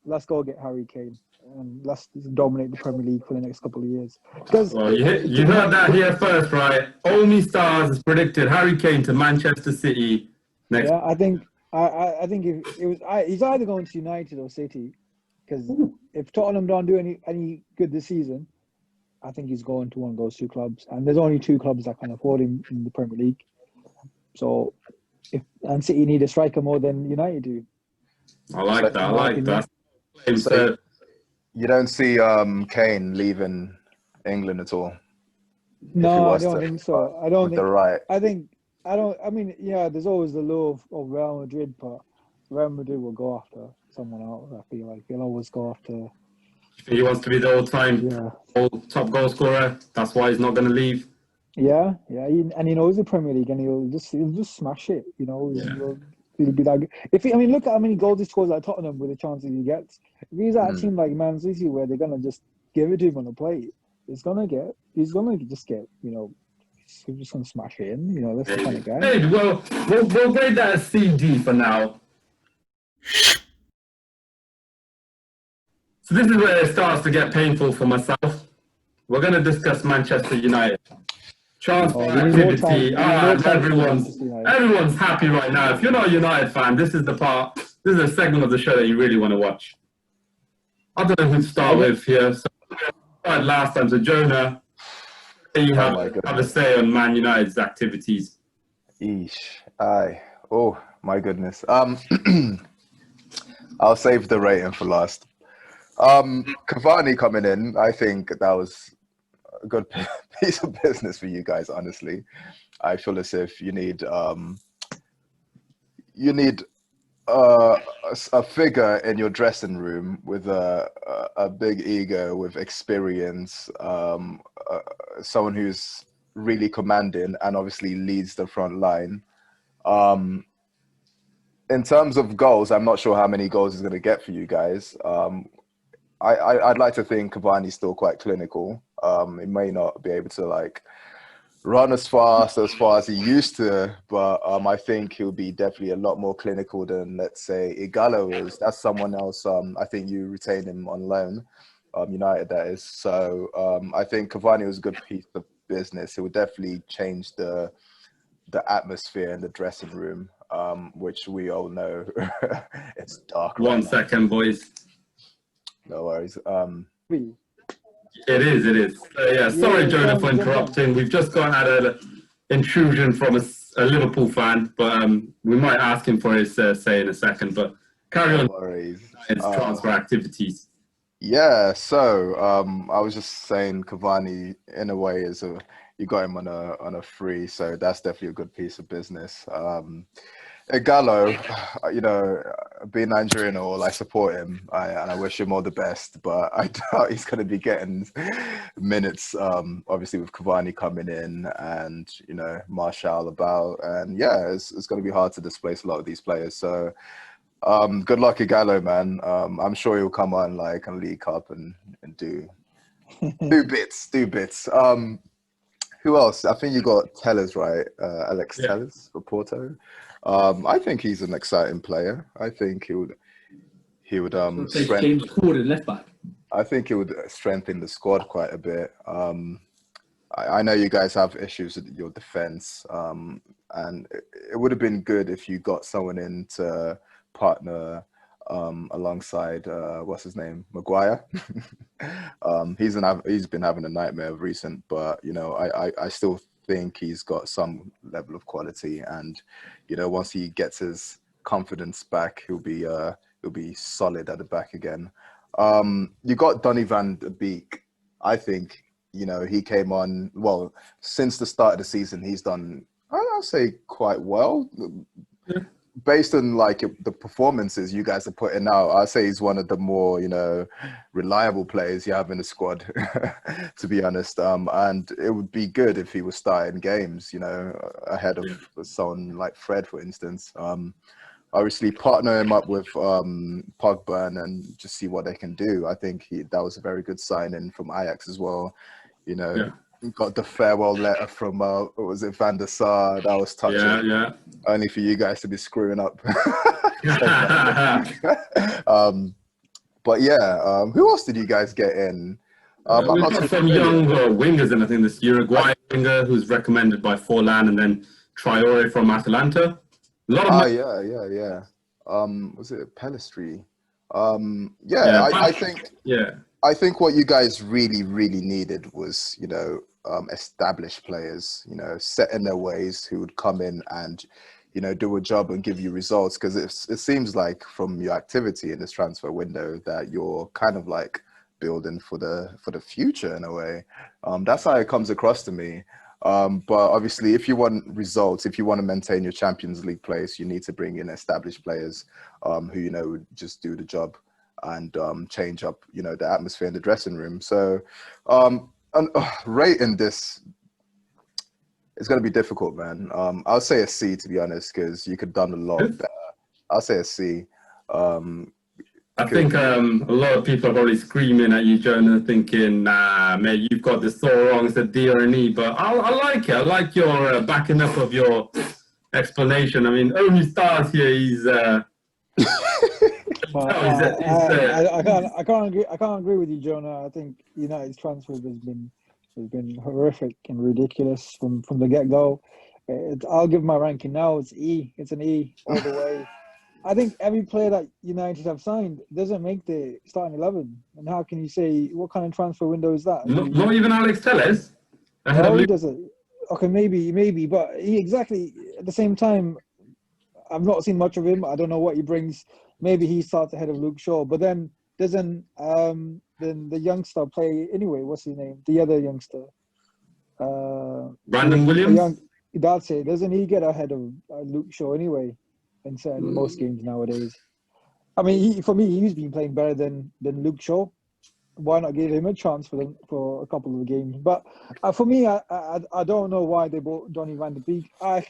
[SPEAKER 3] let's go get Harry Kane and let's dominate the Premier League for the next couple of years.
[SPEAKER 2] Well, you heard that here first, right? Only Stars has predicted Harry Kane to Manchester City next.
[SPEAKER 3] Yeah, I think if it was, he's either going to United or City, because if Tottenham don't do any good this season, I think he's going to one of those two clubs, and there's only two clubs that can afford him in the Premier League. So, and City need a striker more than United do.
[SPEAKER 2] I like that.
[SPEAKER 4] So you don't see Kane leaving England at all?
[SPEAKER 3] No, I don't think so. I don't think.
[SPEAKER 4] The right.
[SPEAKER 3] I mean, yeah, there's always the lure of Real Madrid, but Real Madrid will go after someone else. I feel like they'll always go after.
[SPEAKER 2] He wants to be the all-time top goal scorer. That's why he's not going to leave.
[SPEAKER 3] Yeah. And he knows the Premier League, and he'll just smash it. You know, he'll be like, look at how many goals he scores at Tottenham with the chances he gets. If he's at a team like Man City where they're gonna just give it to him on the plate, he's gonna just get, you know. He's just going to smash it in. You know, that's the kind of guy.
[SPEAKER 2] Hey, well, we'll grade that as CD for now. So this is where it starts to get painful for myself. We're going to discuss Manchester United. Transfer activity. Everyone's happy right now. If you're not a United fan, this is a segment of the show that you really want to watch. I don't know who to start with here. So started last time, so Jonah. You have a say on Man United's activities.
[SPEAKER 4] Oh my goodness. I'll save the rating for last. Cavani coming in, I think that was a good piece of business for you guys. Honestly, I feel as if you need a figure in your dressing room with a big ego, with experience, someone who's really commanding and obviously leads the front line. In terms of goals, I'm not sure how many goals he's going to get for you guys. I'd like to think Cavani's still quite clinical. He may not be able to run as fast as he used to, but I think he'll be definitely a lot more clinical than, let's say, Ighalo is. That's someone else. I think you retain him on loan, United that is. So I think Cavani was a good piece of business. It would definitely change the atmosphere in the dressing room, which we all know it's dark.
[SPEAKER 2] One second, boys.
[SPEAKER 4] No worries.
[SPEAKER 2] It is. Sorry, Jonah, for interrupting. We've just had an intrusion from a Liverpool fan, but we might ask him for his say in a second. But carry on.
[SPEAKER 4] No worries.
[SPEAKER 2] His transfer activities.
[SPEAKER 4] Yeah, so I was just saying Cavani, in a way, you got him on a free, so that's definitely a good piece of business. Ighalo, being Nigerian and all, I support him and I wish him all the best, but I doubt he's going to be getting minutes, obviously with Cavani coming in and, Martial about. And yeah, it's going to be hard to displace a lot of these players. So good luck, Ighalo, man. I'm sure he'll come on and League Cup and do bits. Who else? I think you got Tellers, right? Alex Tellers for Porto. I think he's an exciting player. I think he would strengthen
[SPEAKER 5] James Corden left back.
[SPEAKER 4] I think it would strengthen the squad quite a bit. I know you guys have issues with your defense, and it would have been good if you got someone in to partner alongside what's his name, Maguire. He's been having a nightmare of recent, but I still think he's got some level of quality, and once he gets his confidence back, he'll be solid at the back again. You got Donny van de Beek. I think he came on well since the start of the season. He's done, I'll say, quite well.
[SPEAKER 2] Yeah.
[SPEAKER 4] Based on like the performances you guys are putting out, I'd say he's one of the more reliable players you have in the squad, to be honest. And it would be good if he was starting games, ahead of someone like Fred, for instance. Obviously, partner him up with Pogba and just see what they can do. I think that was a very good signing from Ajax as well. Got the farewell letter from what was it, Van der Sar? That was touching.
[SPEAKER 2] Yeah.
[SPEAKER 4] Only for you guys to be screwing up. But yeah, who else did you guys get in?
[SPEAKER 2] We've got some young wingers in. I think this Uruguay winger who's recommended by Forlan, and then Traore from Atalanta. A lot of
[SPEAKER 4] yeah. Was it Pellistri? I think. Yeah. I think what you guys really, really needed was, established players, set in their ways, who would come in and, do a job and give you results. Because it seems like from your activity in this transfer window that you're kind of like building for the future in a way. That's how it comes across to me. But obviously, if you want results, if you want to maintain your Champions League place, you need to bring in established players who, would just do the job and change up, the atmosphere in the dressing room. So rating this, it's going to be difficult, man. I'll say a C, to be honest, because you could have done a lot better. I'll say a C.
[SPEAKER 2] I think a lot of people are probably screaming at you, Jonah, thinking, nah, mate, you've got this all wrong. It's a D or an E. But I like it. I like your backing up of your explanation. I mean, only stars here, he's...
[SPEAKER 3] I can't agree with you, Jonah. I think United's transfer has been horrific and ridiculous from the get go. I'll give my ranking now. It's E. It's an E all the way. I think every player that United have signed doesn't make the starting 11. And how can you say, what kind of transfer window is that?
[SPEAKER 2] Not even Alex Telles?
[SPEAKER 3] No, he doesn't. Okay, maybe, but he exactly at the same time. I've not seen much of him. I don't know what he brings. Maybe he starts ahead of Luke Shaw, but then doesn't then the youngster play anyway? What's his name? The other youngster,
[SPEAKER 2] Brandon Williams.
[SPEAKER 3] That's it. Doesn't he get ahead of Luke Shaw anyway? In most games nowadays. I mean, for me, he's been playing better than Luke Shaw. Why not give him a chance for a couple of games? But for me, I don't know why they bought Donny van de Beek. I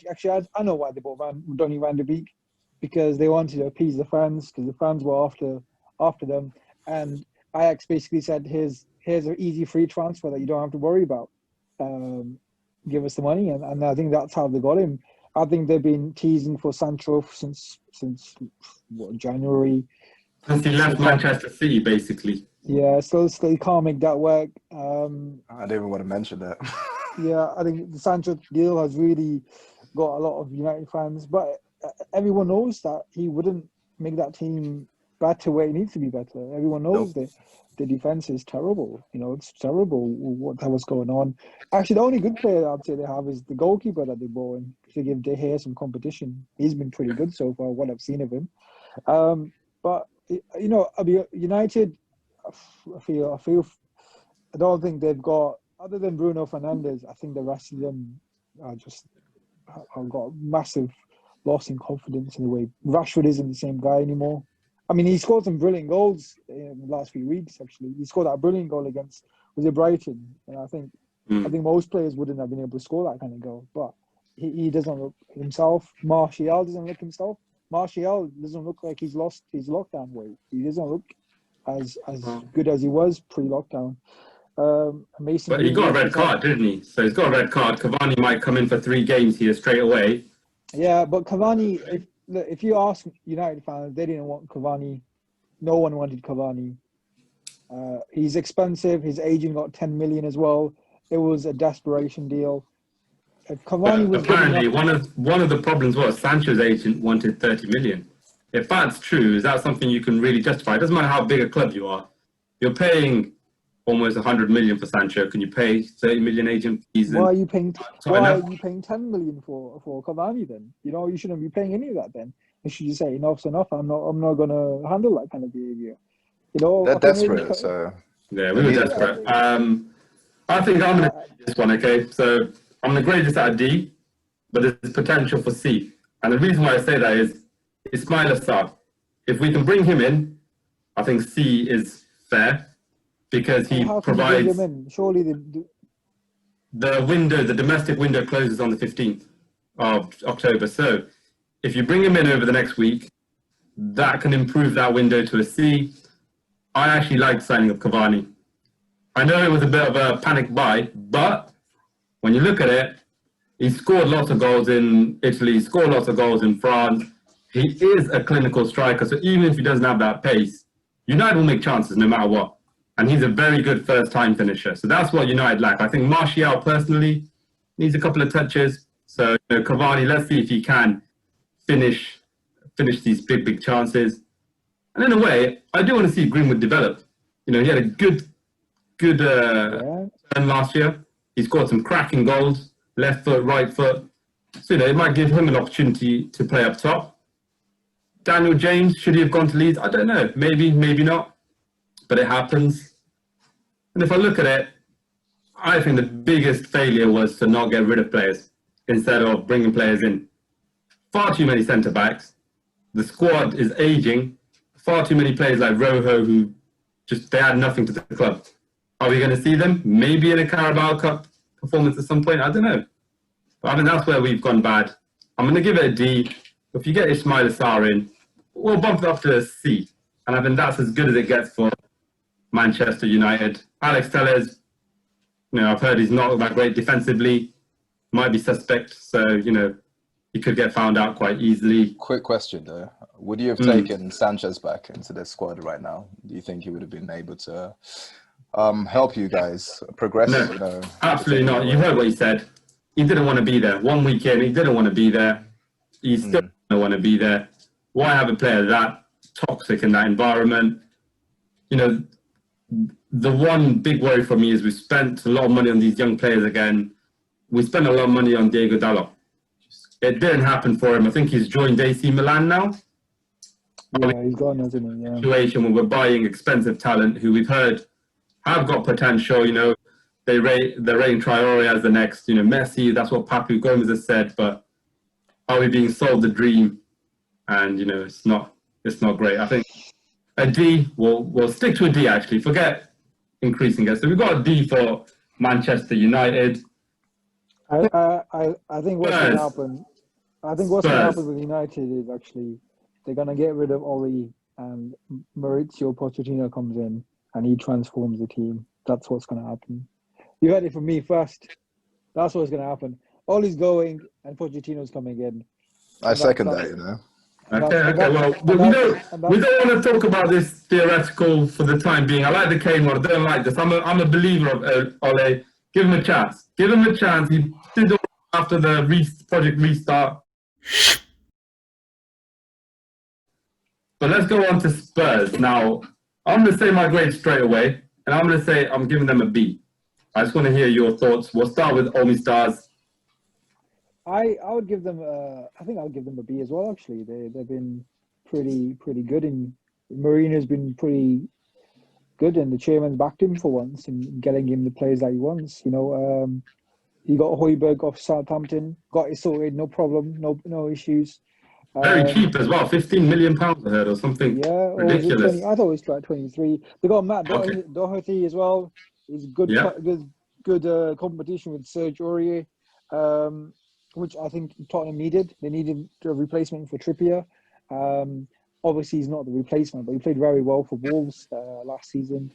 [SPEAKER 3] know why they bought Donny van de Beek, because they wanted to appease the fans, because the fans were after them, and Ajax basically said, here's an easy free transfer that you don't have to worry about. Give us the money, and I think that's how they got him. I think they've been teasing for Sancho since January.
[SPEAKER 2] Since he left Manchester City, basically.
[SPEAKER 3] Yeah, still can't make that work.
[SPEAKER 4] I don't even want to mention that.
[SPEAKER 3] Yeah, I think the Sancho deal has really got a lot of United fans, but everyone knows that he wouldn't make that team better where it needs to be better. Everyone knows that the defense is terrible. It's terrible what's going on. Actually, the only good player I'd say they have is the goalkeeper that they bought in to give De Gea some competition. He's been pretty good so far, what I've seen of him. But United, I don't think they've got, other than Bruno Fernandes, I think the rest of them have got massive loss in confidence in a way. Rashford isn't the same guy anymore. I mean, he scored some brilliant goals in the last few weeks, actually. He scored that brilliant goal against, was it Brighton? And I think most players wouldn't have been able to score that kind of goal. But he doesn't look himself. Martial doesn't look himself. Martial doesn't look like he's lost his lockdown weight. He doesn't look as good as he was pre-lockdown.
[SPEAKER 2] But he got a red card, didn't he? So he's got a red card. Cavani might come in for 3 games here straight away.
[SPEAKER 3] Yeah, but Cavani, if you ask United fans, they didn't want Cavani. No one wanted Cavani. He's expensive. His agent got 10 million as well. It was a desperation deal. If Cavani was
[SPEAKER 2] apparently one of the problems was Sancho's agent wanted 30 million. If that's true, is that something you can really justify? It doesn't matter how big a club you are. You're paying almost 100 million for Sancho. Can you pay 30 million agent fees?
[SPEAKER 3] Why are you paying? Why are
[SPEAKER 2] Tottenham?
[SPEAKER 3] you paying 10 million for Cavani then? You know, you shouldn't be paying any of that then. You should just say enough's enough. I'm not gonna handle that kind of behavior. You know,
[SPEAKER 4] They're
[SPEAKER 3] I think maybe.
[SPEAKER 4] desperate, so
[SPEAKER 2] Yeah,
[SPEAKER 4] they
[SPEAKER 2] we were
[SPEAKER 4] need a
[SPEAKER 2] desperate.
[SPEAKER 4] player.
[SPEAKER 2] I think I'm going to
[SPEAKER 3] I,
[SPEAKER 2] grade this one, okay? So I'm going to grade this at a D, but there's potential for C. And the reason why I say that is Ismail Assar. If we can bring him in, I think C is fair because he
[SPEAKER 3] how can you bring him
[SPEAKER 2] provides
[SPEAKER 3] in? Surely
[SPEAKER 2] the domestic window closes on the 15th of October. So if you bring him in over the next week, that can improve that window to a C. I actually liked signing up Cavani. I know it was a bit of a panic buy, but when you look at it, he scored lots of goals in Italy, scored lots of goals in France. He is a clinical striker, so even if he doesn't have that pace, United will make chances no matter what. And he's a very good first-time finisher. So that's what United lack. I think Martial personally needs a couple of touches. So Cavani, let's see if he can finish these big chances. And in a way, I do want to see Greenwood develop. He had a good
[SPEAKER 3] yeah.
[SPEAKER 2] turn last year. He scored some cracking goals, left foot, right foot. So it might give him an opportunity to play up top. Daniel James, should he have gone to Leeds? I don't know. Maybe, maybe not. But it happens. And if I look at it, I think the biggest failure was to not get rid of players instead of bringing players in. Far too many centre-backs. The squad is aging. Far too many players like Rojo who they add nothing to the club. Are we going to see them? Maybe in a Carabao Cup performance at some point? I don't know. But I think that's where we've gone bad. I'm going to give it a D. If you get Ismail Assar in, we'll bump it up to a C. And I think that's as good as it gets for Manchester United. Alex Telles, I've heard he's not that great defensively. Might be suspect. So, he could get found out quite easily.
[SPEAKER 4] Quick question though: would you have taken Sanchez back into the squad right now? Do you think he would have been able to help you guys progress?
[SPEAKER 2] No, absolutely not. You heard what he said. He didn't want to be there. 1 week in, he didn't want to be there. He still doesn't want to be there. Why have a player that toxic in that environment? The one big worry for me is we spent a lot of money on these young players again. We spent a lot of money on Diego Dalot. It didn't happen for him. I think he's joined AC Milan now.
[SPEAKER 3] Yeah, he's gone, hasn't he? Yeah.
[SPEAKER 2] Situation where we're buying expensive talent who we've heard have got potential. They're rating Traore as the next, Messi. That's what Papu Gomez has said. But are we being sold the dream? And it's not great. I think a D. We'll stick to a D actually. Forget increasing it. So we've got a D for Manchester United.
[SPEAKER 3] I think what's going to happen. I think what's going to happen with United is actually they're going to get rid of Oli and Maurizio Pochettino comes in and he transforms the team. That's what's going to happen. You heard it from me first. That's what's going to happen. Oli's going and Pochettino's coming in.
[SPEAKER 4] I second that.
[SPEAKER 2] Okay. Well, we don't want to talk about this theoretical for the time being. I like the Kane one. I don't like this. I'm a believer of Ole. Give him a chance. Give him a chance. He did all after the project restart. But let's go on to Spurs. Now, I'm going to say my grade straight away, and I'm going to say I'm giving them a B. I just want to hear your thoughts. We'll start with Omi Stars.
[SPEAKER 3] I would give them. I think I would give them a B as well. Actually, they've been pretty good, and Mourinho's been pretty good, and the chairman's backed him for once in getting him the players that he wants. He got Højbjerg off Southampton, got it sorted, no problem, no issues.
[SPEAKER 2] Very cheap as well, £15 million I heard, or something.
[SPEAKER 3] Yeah,
[SPEAKER 2] ridiculous.
[SPEAKER 3] I thought it was like 23. They got Matt Doherty as well. He's good competition with Serge Aurier, which I think Tottenham needed. They needed a replacement for Trippier. Obviously, he's not the replacement, but he played very well for Wolves last season.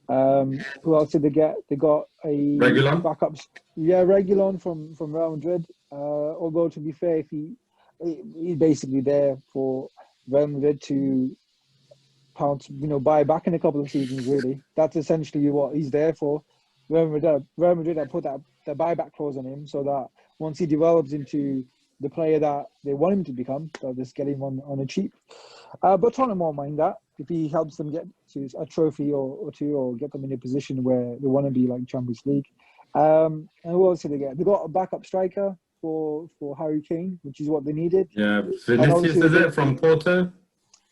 [SPEAKER 3] Who else did they get? They got a backup. Yeah, Reguilon from Real Madrid. Although to be fair, he's basically there for Real Madrid to pounce, buy back in a couple of seasons. Really, that's essentially what he's there for. Real Madrid have put that buyback clause on him so that once he develops into the player that they want him to become, they'll just get him on a cheap. But Tottenham won't mind that. if he helps them get to a trophy or two, or get them in a position where they want to be like Champions League. And what else did they get? They got a backup striker for Harry Kane, which is what they needed.
[SPEAKER 2] Yeah,
[SPEAKER 3] And
[SPEAKER 2] Vinicius
[SPEAKER 3] obviously
[SPEAKER 2] is it from Porto?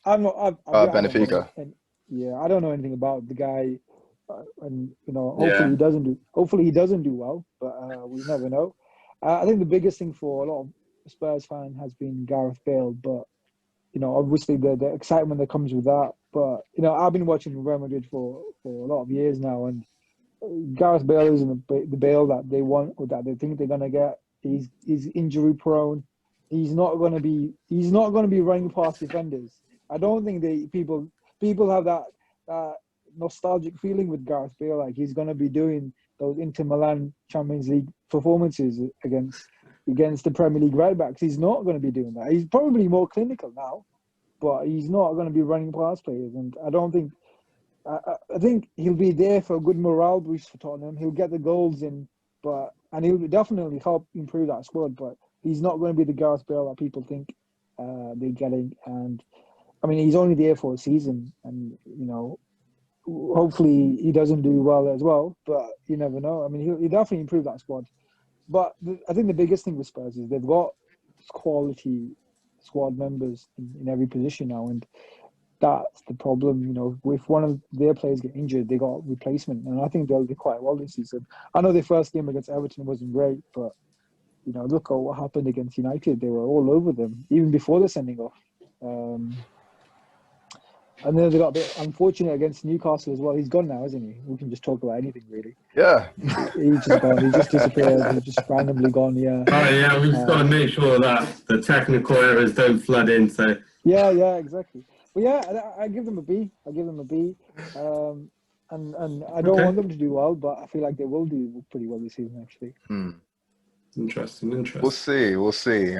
[SPEAKER 3] I'm not. I don't know.
[SPEAKER 4] Benfica.
[SPEAKER 3] Yeah, I don't know anything about the guy, and hopefully
[SPEAKER 2] Yeah.
[SPEAKER 3] he doesn't do. Hopefully he doesn't do well, but we never know. I think the biggest thing for a lot of Spurs fan has been Gareth Bale, but obviously the excitement that comes with that. But I've been watching Real Madrid for a lot of years now, and Gareth Bale isn't the Bale that they want or that they think they're gonna get. He's injury prone. He's not gonna be running past defenders. I don't think people have that nostalgic feeling with Gareth Bale, like he's gonna be doing those Inter Milan Champions League performances against the Premier League right backs. He's not gonna be doing that. He's probably more clinical now, but he's not gonna be running past players. And I don't think I think he'll be there for a good morale boost for Tottenham. He'll get the goals in, and he'll definitely help improve that squad. But he's not going to be the Gareth Bale that people think they're getting. And I mean, he's only there for a season, and hopefully he doesn't do well as well. But you never know. I mean, he'll definitely improve that squad. But I think the biggest thing with Spurs is they've got quality squad members in every position now, and that's the problem. If one of their players get injured, they got replacement, and I think they'll do quite well this season. I know their first game against Everton wasn't great, but look at what happened against United. They were all over them even before the sending off. And then they got a bit unfortunate against Newcastle as well. He's gone now, isn't he? We can just talk about anything, really.
[SPEAKER 4] Yeah.
[SPEAKER 3] He's just gone. He just disappeared. He's just randomly gone. Yeah.
[SPEAKER 2] Oh yeah, we've just got to make sure that the technical errors don't flood in. So
[SPEAKER 3] yeah, exactly. But yeah, I give them a B. I give them a B. And I don't want them to do well, but I feel like they will do pretty well this season, actually.
[SPEAKER 2] Interesting.
[SPEAKER 4] We'll see.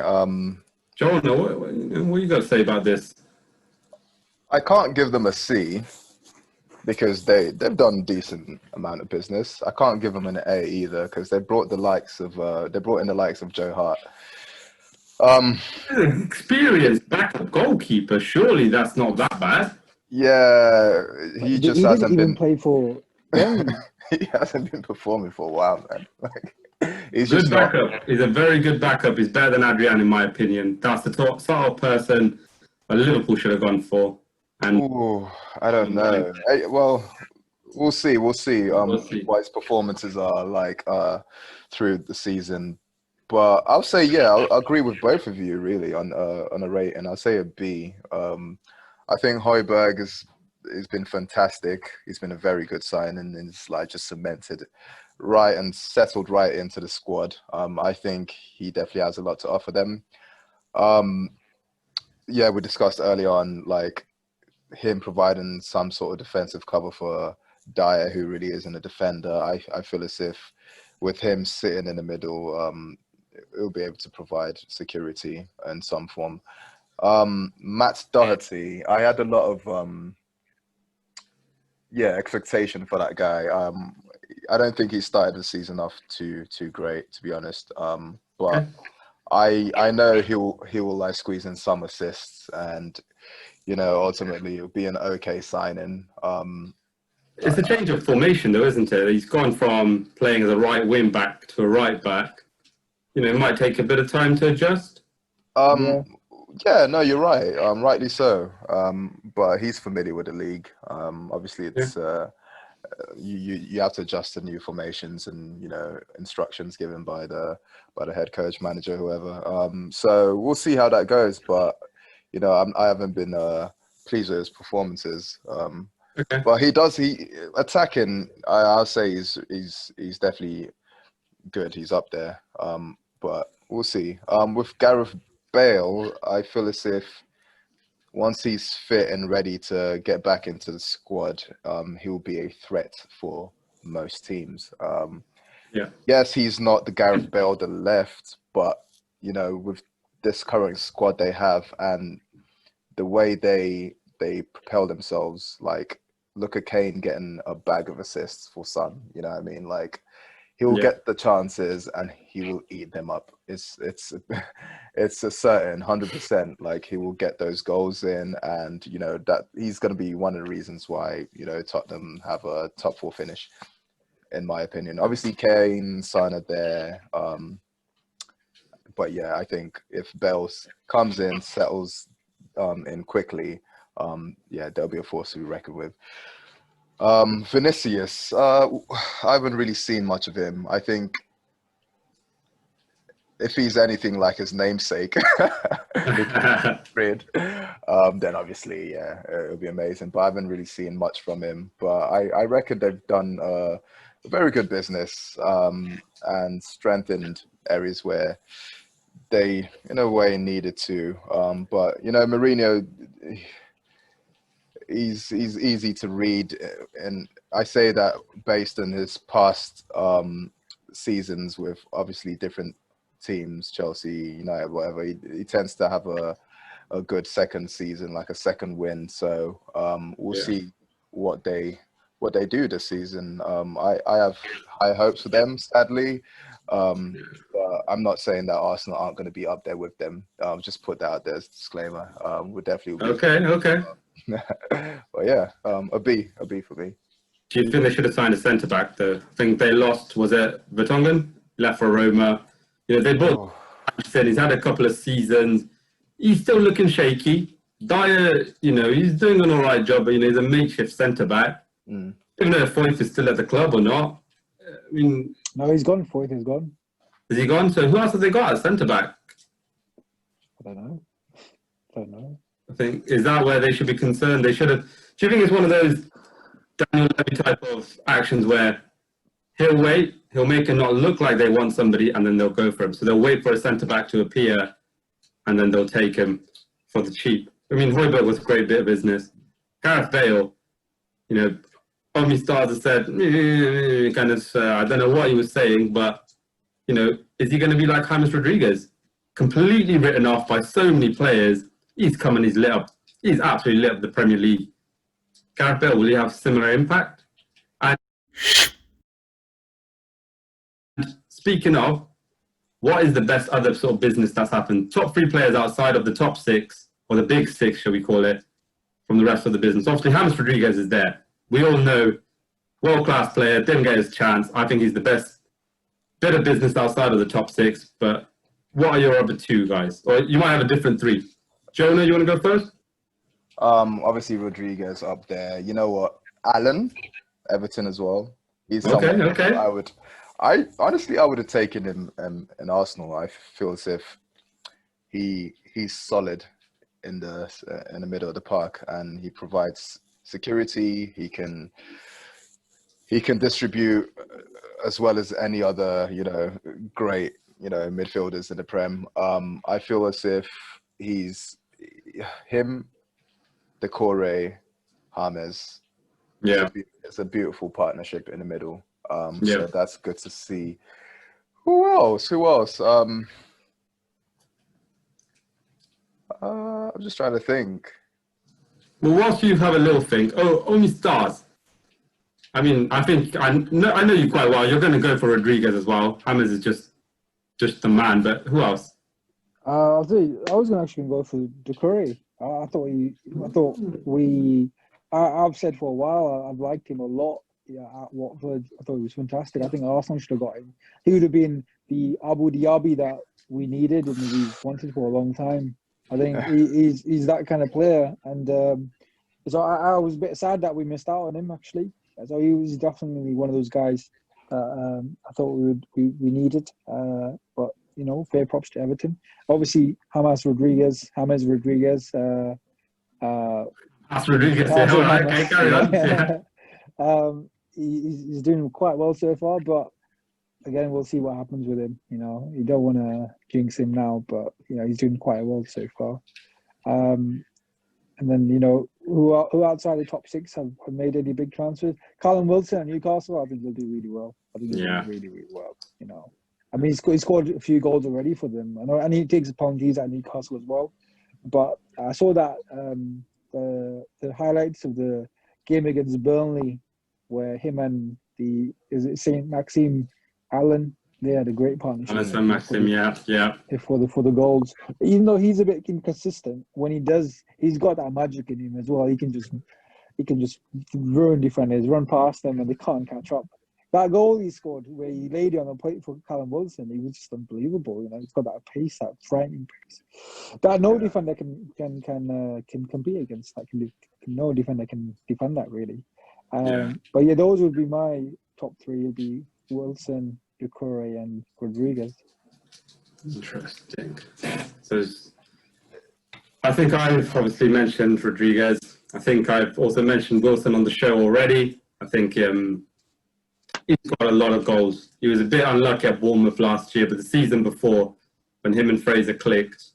[SPEAKER 2] Jonah, what you got to say about this?
[SPEAKER 4] I can't give them a C because they've done a decent amount of business. I can't give them an A either because they brought in the likes of Joe Hart.
[SPEAKER 2] Experienced backup goalkeeper. Surely that's not that bad.
[SPEAKER 4] Yeah, he
[SPEAKER 3] didn't even play for Burnley.
[SPEAKER 4] He hasn't been performing for a while, man. He's
[SPEAKER 2] good
[SPEAKER 4] just
[SPEAKER 2] backup. He's a very good backup. He's better than Adrian, in my opinion. That's the sort of person a Liverpool should have gone for. And
[SPEAKER 4] I don't know. Well, we'll see. What his performances are like through the season. But I'll say, I'll agree with both of you really on a rating. I'll say a B. I think Højbjerg has been fantastic. He's been a very good signing and it's just cemented right and settled right into the squad. I think he definitely has a lot to offer them. We discussed early on him providing some sort of defensive cover for Dyer, who really isn't a defender. I feel as if with him sitting in the middle, he'll be able to provide security in some form. Matt Doherty, I had a lot of expectation for that guy. I don't think he started the season off too great, to be honest. But I know he will squeeze in some assists, and ultimately it'll be an okay signing.
[SPEAKER 2] It's a change of formation, though, isn't it? He's gone from playing as a right wing back to a right back. It might take a bit of time to adjust.
[SPEAKER 4] Yeah, no, you're right. Rightly so. But he's familiar with the league. Obviously, it's you have to adjust to new formations and instructions given by the head coach, manager, whoever. So we'll see how that goes. But I haven't been pleased with his performances. But he attacking. I'll say he's definitely good. He's up there. But we'll see. With Gareth Bale, I feel as if once he's fit and ready to get back into the squad, he'll be a threat for most teams. Yes, he's not the Gareth Bale that left, but with this current squad they have and the way they propel themselves, look at Kane getting a bag of assists for Son. You know what I mean? He'll
[SPEAKER 2] Yeah.
[SPEAKER 4] get the chances and he will eat them up. It's it's a certain 100%. Like he will get those goals in, and that he's going to be one of the reasons why Tottenham have a top 4 finish, in my opinion. Obviously, Kane, Son are there, but yeah, I think if Bale comes in, settles in quickly, yeah, there'll be a force to be reckoned with. Vinicius, I haven't really seen much of him. I think if he's anything like his namesake, Fred, then obviously, yeah, it'll be amazing. But I haven't really seen much from him. But I reckon they've done a very good business and strengthened areas where they, in a way, needed to. But Mourinho, he's easy to read, and I say that based on his past seasons with obviously different teams, Chelsea, United, whatever. He tends to have a good second season, like a second win. So we'll see what they do this season. I have high hopes for them, sadly. But I'm not saying that Arsenal aren't going to be up there with them. Just put that out there as a disclaimer. We'll definitely be.
[SPEAKER 2] Okay.
[SPEAKER 4] But yeah, a B for me.
[SPEAKER 2] Do you think they should have signed a centre back? The thing they lost, was it Vertonghen? Left for Roma. They bought. Said he's had a couple of seasons. He's still looking shaky. Dyer, he's doing an all right job, but he's a makeshift centre back. Even though Foyth is still at the club or not. I mean,
[SPEAKER 3] no, he's gone. Foyth is gone.
[SPEAKER 2] Is he gone? So who else have they got as centre back?
[SPEAKER 3] I don't know.
[SPEAKER 2] I think, is that where they should be concerned? They should have. Do you think it's one of those Daniel Levy type of actions where he'll wait, he'll make it not look like they want somebody, and then they'll go for him? So they'll wait for a centre back to appear, and then they'll take him for the cheap. I mean, Højbjerg was a great bit of business. Gareth Bale, Omni Stars have said, kind of, I don't know what he was saying, but, is he going to be like James Rodriguez? Completely written off by so many players. He's come and he's lit up. He's absolutely lit up the Premier League. Gareth Bale, will he have similar impact? And speaking of, what is the best other sort of business that's happened? Top 3 players outside of the top 6, or the big 6, shall we call it, from the rest of the business. Obviously, James Rodriguez is there. We all know, world-class player, didn't get his chance. I think he's the best bit of business outside of the top 6. But what are your other 2 guys? Or you might have a different 3. Jonah, you want to go first?
[SPEAKER 4] Obviously Rodriguez up there. You know what? Allen, Everton as well. He's someone
[SPEAKER 2] okay.
[SPEAKER 4] I honestly would have taken him in Arsenal. I feel as if he's solid in the middle of the park, and he provides security. He can distribute as well as any other great midfielders in the Prem. I feel as if he's him, Decore, James.
[SPEAKER 2] Yeah,
[SPEAKER 4] it's a beautiful partnership in the middle. So that's good to see. Who else? I'm just trying to think.
[SPEAKER 2] Well, whilst you have a little think, only Stars. I mean, I think I know you quite well. You're going to go for Rodriguez as well. James is just the man. But who else?
[SPEAKER 3] I'll tell you, I was going to actually go for Decore. I've said for a while I've liked him a lot. Yeah, at Watford, I thought he was fantastic. I think Arsenal should have got him. He would have been the Abu Dhabi that we needed and we wanted for a long time. I think he's that kind of player, and so I was a bit sad that we missed out on him actually. So he was definitely one of those guys that I thought we needed. But fair props to Everton. Obviously, James Rodriguez.
[SPEAKER 2] That's Rodriguez. Okay, carry on.
[SPEAKER 3] He's doing quite well so far, but again, we'll see what happens with him. You don't want to jinx him now, but he's doing quite well so far. And then who outside the top 6 have made any big transfers? Callum Wilson at Newcastle, I think he'll do really well. I think he'll do really, really well. I mean, he scored a few goals already for them. I know, and he takes penalties at Newcastle as well. But I saw that the highlights of the game against Burnley, where him and Saint Maxime Alan. They had a great partnership.
[SPEAKER 2] Alisson, Maxim, yeah.
[SPEAKER 3] For the goals, even though he's a bit inconsistent, when he does, he's got that magic in him as well. He can just ruin defenders, run past them, and they can't catch up. That goal he scored, where he laid it on the plate for Callum Wilson, he was just unbelievable. He's got that pace, that frightening pace, that no defender can compete against. No defender can defend that really. But yeah, those would be my top three. Would be Wilson, Doucouré, and Rodriguez.
[SPEAKER 2] Interesting. So I think I've obviously mentioned Rodriguez. I think I've also mentioned Wilson on the show already. I think he's got a lot of goals. He was a bit unlucky at Bournemouth last year, but the season before, when him and Fraser clicked,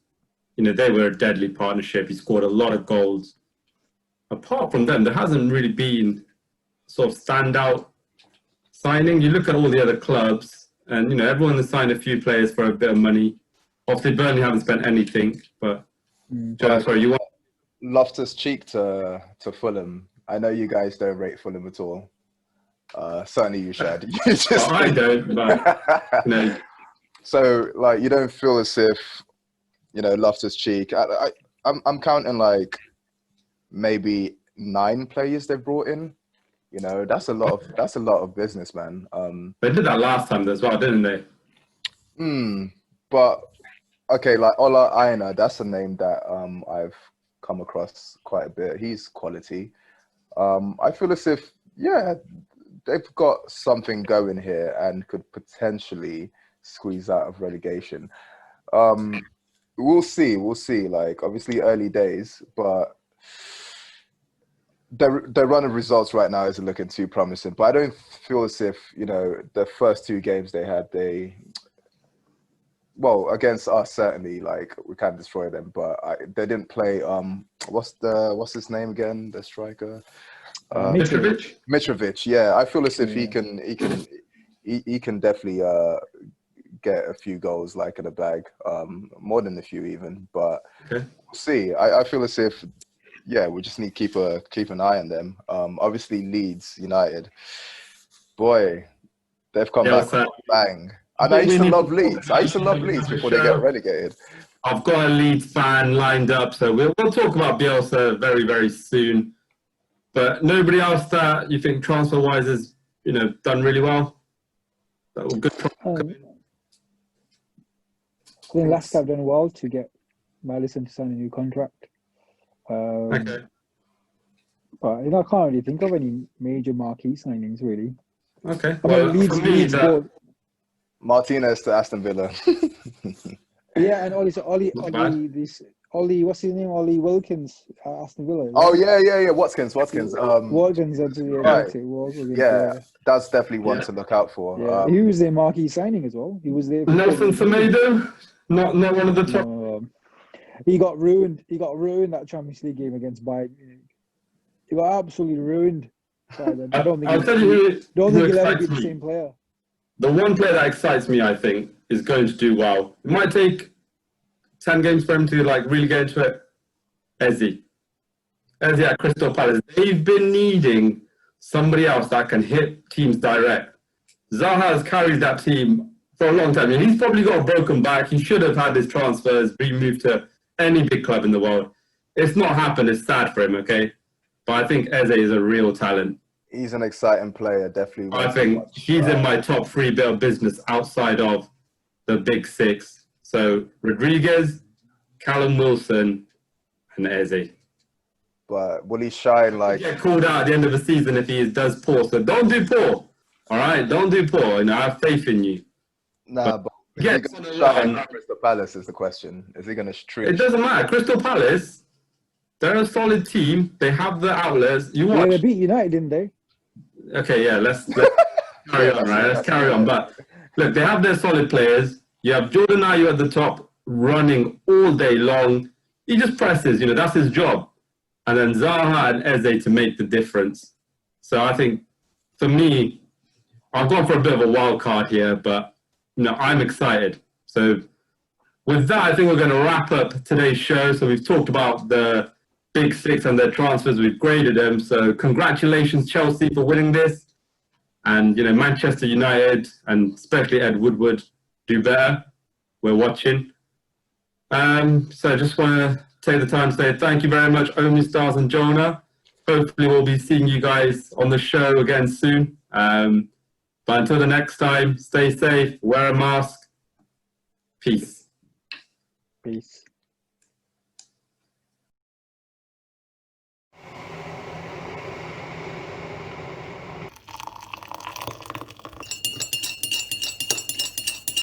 [SPEAKER 2] they were a deadly partnership. He scored a lot of goals. Apart from them, there hasn't really been sort of standout signing. You look at all the other clubs, and everyone has signed a few players for a bit of money. Obviously, Burnley haven't spent anything, but sorry, you want
[SPEAKER 4] Loftus-Cheek to Fulham. I know you guys don't rate Fulham at all. Certainly you should.
[SPEAKER 2] I don't, but
[SPEAKER 4] So you don't feel as if Loftus-Cheek. I'm counting maybe 9 players they've brought in. That's a lot of business, man.
[SPEAKER 2] They did that last time as well, didn't they?
[SPEAKER 4] But okay, Ola Aina, that's a name that I've come across quite a bit. He's quality. I feel as if they've got something going here and could potentially squeeze out of relegation. We'll see. Obviously early days, but their run of results right now isn't looking too promising. But I don't feel as if the first 2 games they had, against us certainly we can't destroy them. But they didn't play. What's his name again? The striker. Mitrovic. Yeah, I feel as if he can definitely get a few goals in a bag, more than a few even. But we'll see. I feel as if we just need to keep an eye on them. Obviously Leeds United, boy, they've come back with a bang. And I used to love Leeds. Before they get relegated.
[SPEAKER 2] I've got a Leeds fan lined up, so we'll talk about Bielsa very, very soon. But nobody else that you think transfer-wise has, done really well? That was good.
[SPEAKER 3] I think Leicester have done well to get Maddison to sign a new contract.
[SPEAKER 2] Okay.
[SPEAKER 3] But I can't really think of any major marquee signings, really.
[SPEAKER 2] Okay.
[SPEAKER 3] Leeds
[SPEAKER 4] Martinez to Aston Villa.
[SPEAKER 3] Yeah, and Ollie, what's his name? Ollie Wilkins, Aston Villa. Right?
[SPEAKER 4] Oh yeah. Watkins.
[SPEAKER 3] Watkins,
[SPEAKER 4] yeah, that's definitely one to look out for.
[SPEAKER 3] Yeah. He was their marquee signing as well. He was there.
[SPEAKER 2] Nelson Semedo, not one of the top.
[SPEAKER 3] He got ruined. That Champions League game against Bayern. He got absolutely ruined. I don't think he'll ever be the same player.
[SPEAKER 2] The one player that excites me, I think, is going to do well. It might take 10 games for him to really get into it. Eze at Crystal Palace. They've been needing somebody else that can hit teams direct. Zaha has carried that team for a long time. And he's probably got a broken back. He should have had his transfers be moved to any big club in the world. It's not happened. It's sad for him, okay? But I think Eze is a real talent.
[SPEAKER 4] He's an exciting player, definitely.
[SPEAKER 2] I think he's in my top 3 bit of business outside of the big 6. So Rodriguez, Callum Wilson, and Eze.
[SPEAKER 4] But will he shine
[SPEAKER 2] He'll get called out at the end of the season if he does poor. So don't do poor. All right? Don't do poor. I have faith in you.
[SPEAKER 4] Nah, but is he going to shine at Crystal Palace is the question. Is he going to treat?
[SPEAKER 2] It doesn't matter. Crystal Palace, they're a solid team. They have the outlets. You watch.
[SPEAKER 3] Yeah, they beat United, didn't they?
[SPEAKER 2] Okay, yeah, let's carry on, right? Let's carry on. But look, they have their solid players. You have Jordan Ayew at the top running all day long. He just presses, that's his job. And then Zaha and Eze to make the difference. So I think, for me, I've gone for a bit of a wild card here, but, I'm excited. So with that, I think we're going to wrap up today's show. So we've talked about the Big 6 and their transfers. We've graded them. So congratulations, Chelsea, for winning this. And, Manchester United, and especially Ed Woodward, do better. We're watching. So I just want to take the time to say thank you very much, Omi Stars and Jonah. Hopefully we'll be seeing you guys on the show again soon. But until the next time, stay safe, wear a mask. Peace.
[SPEAKER 3] Peace.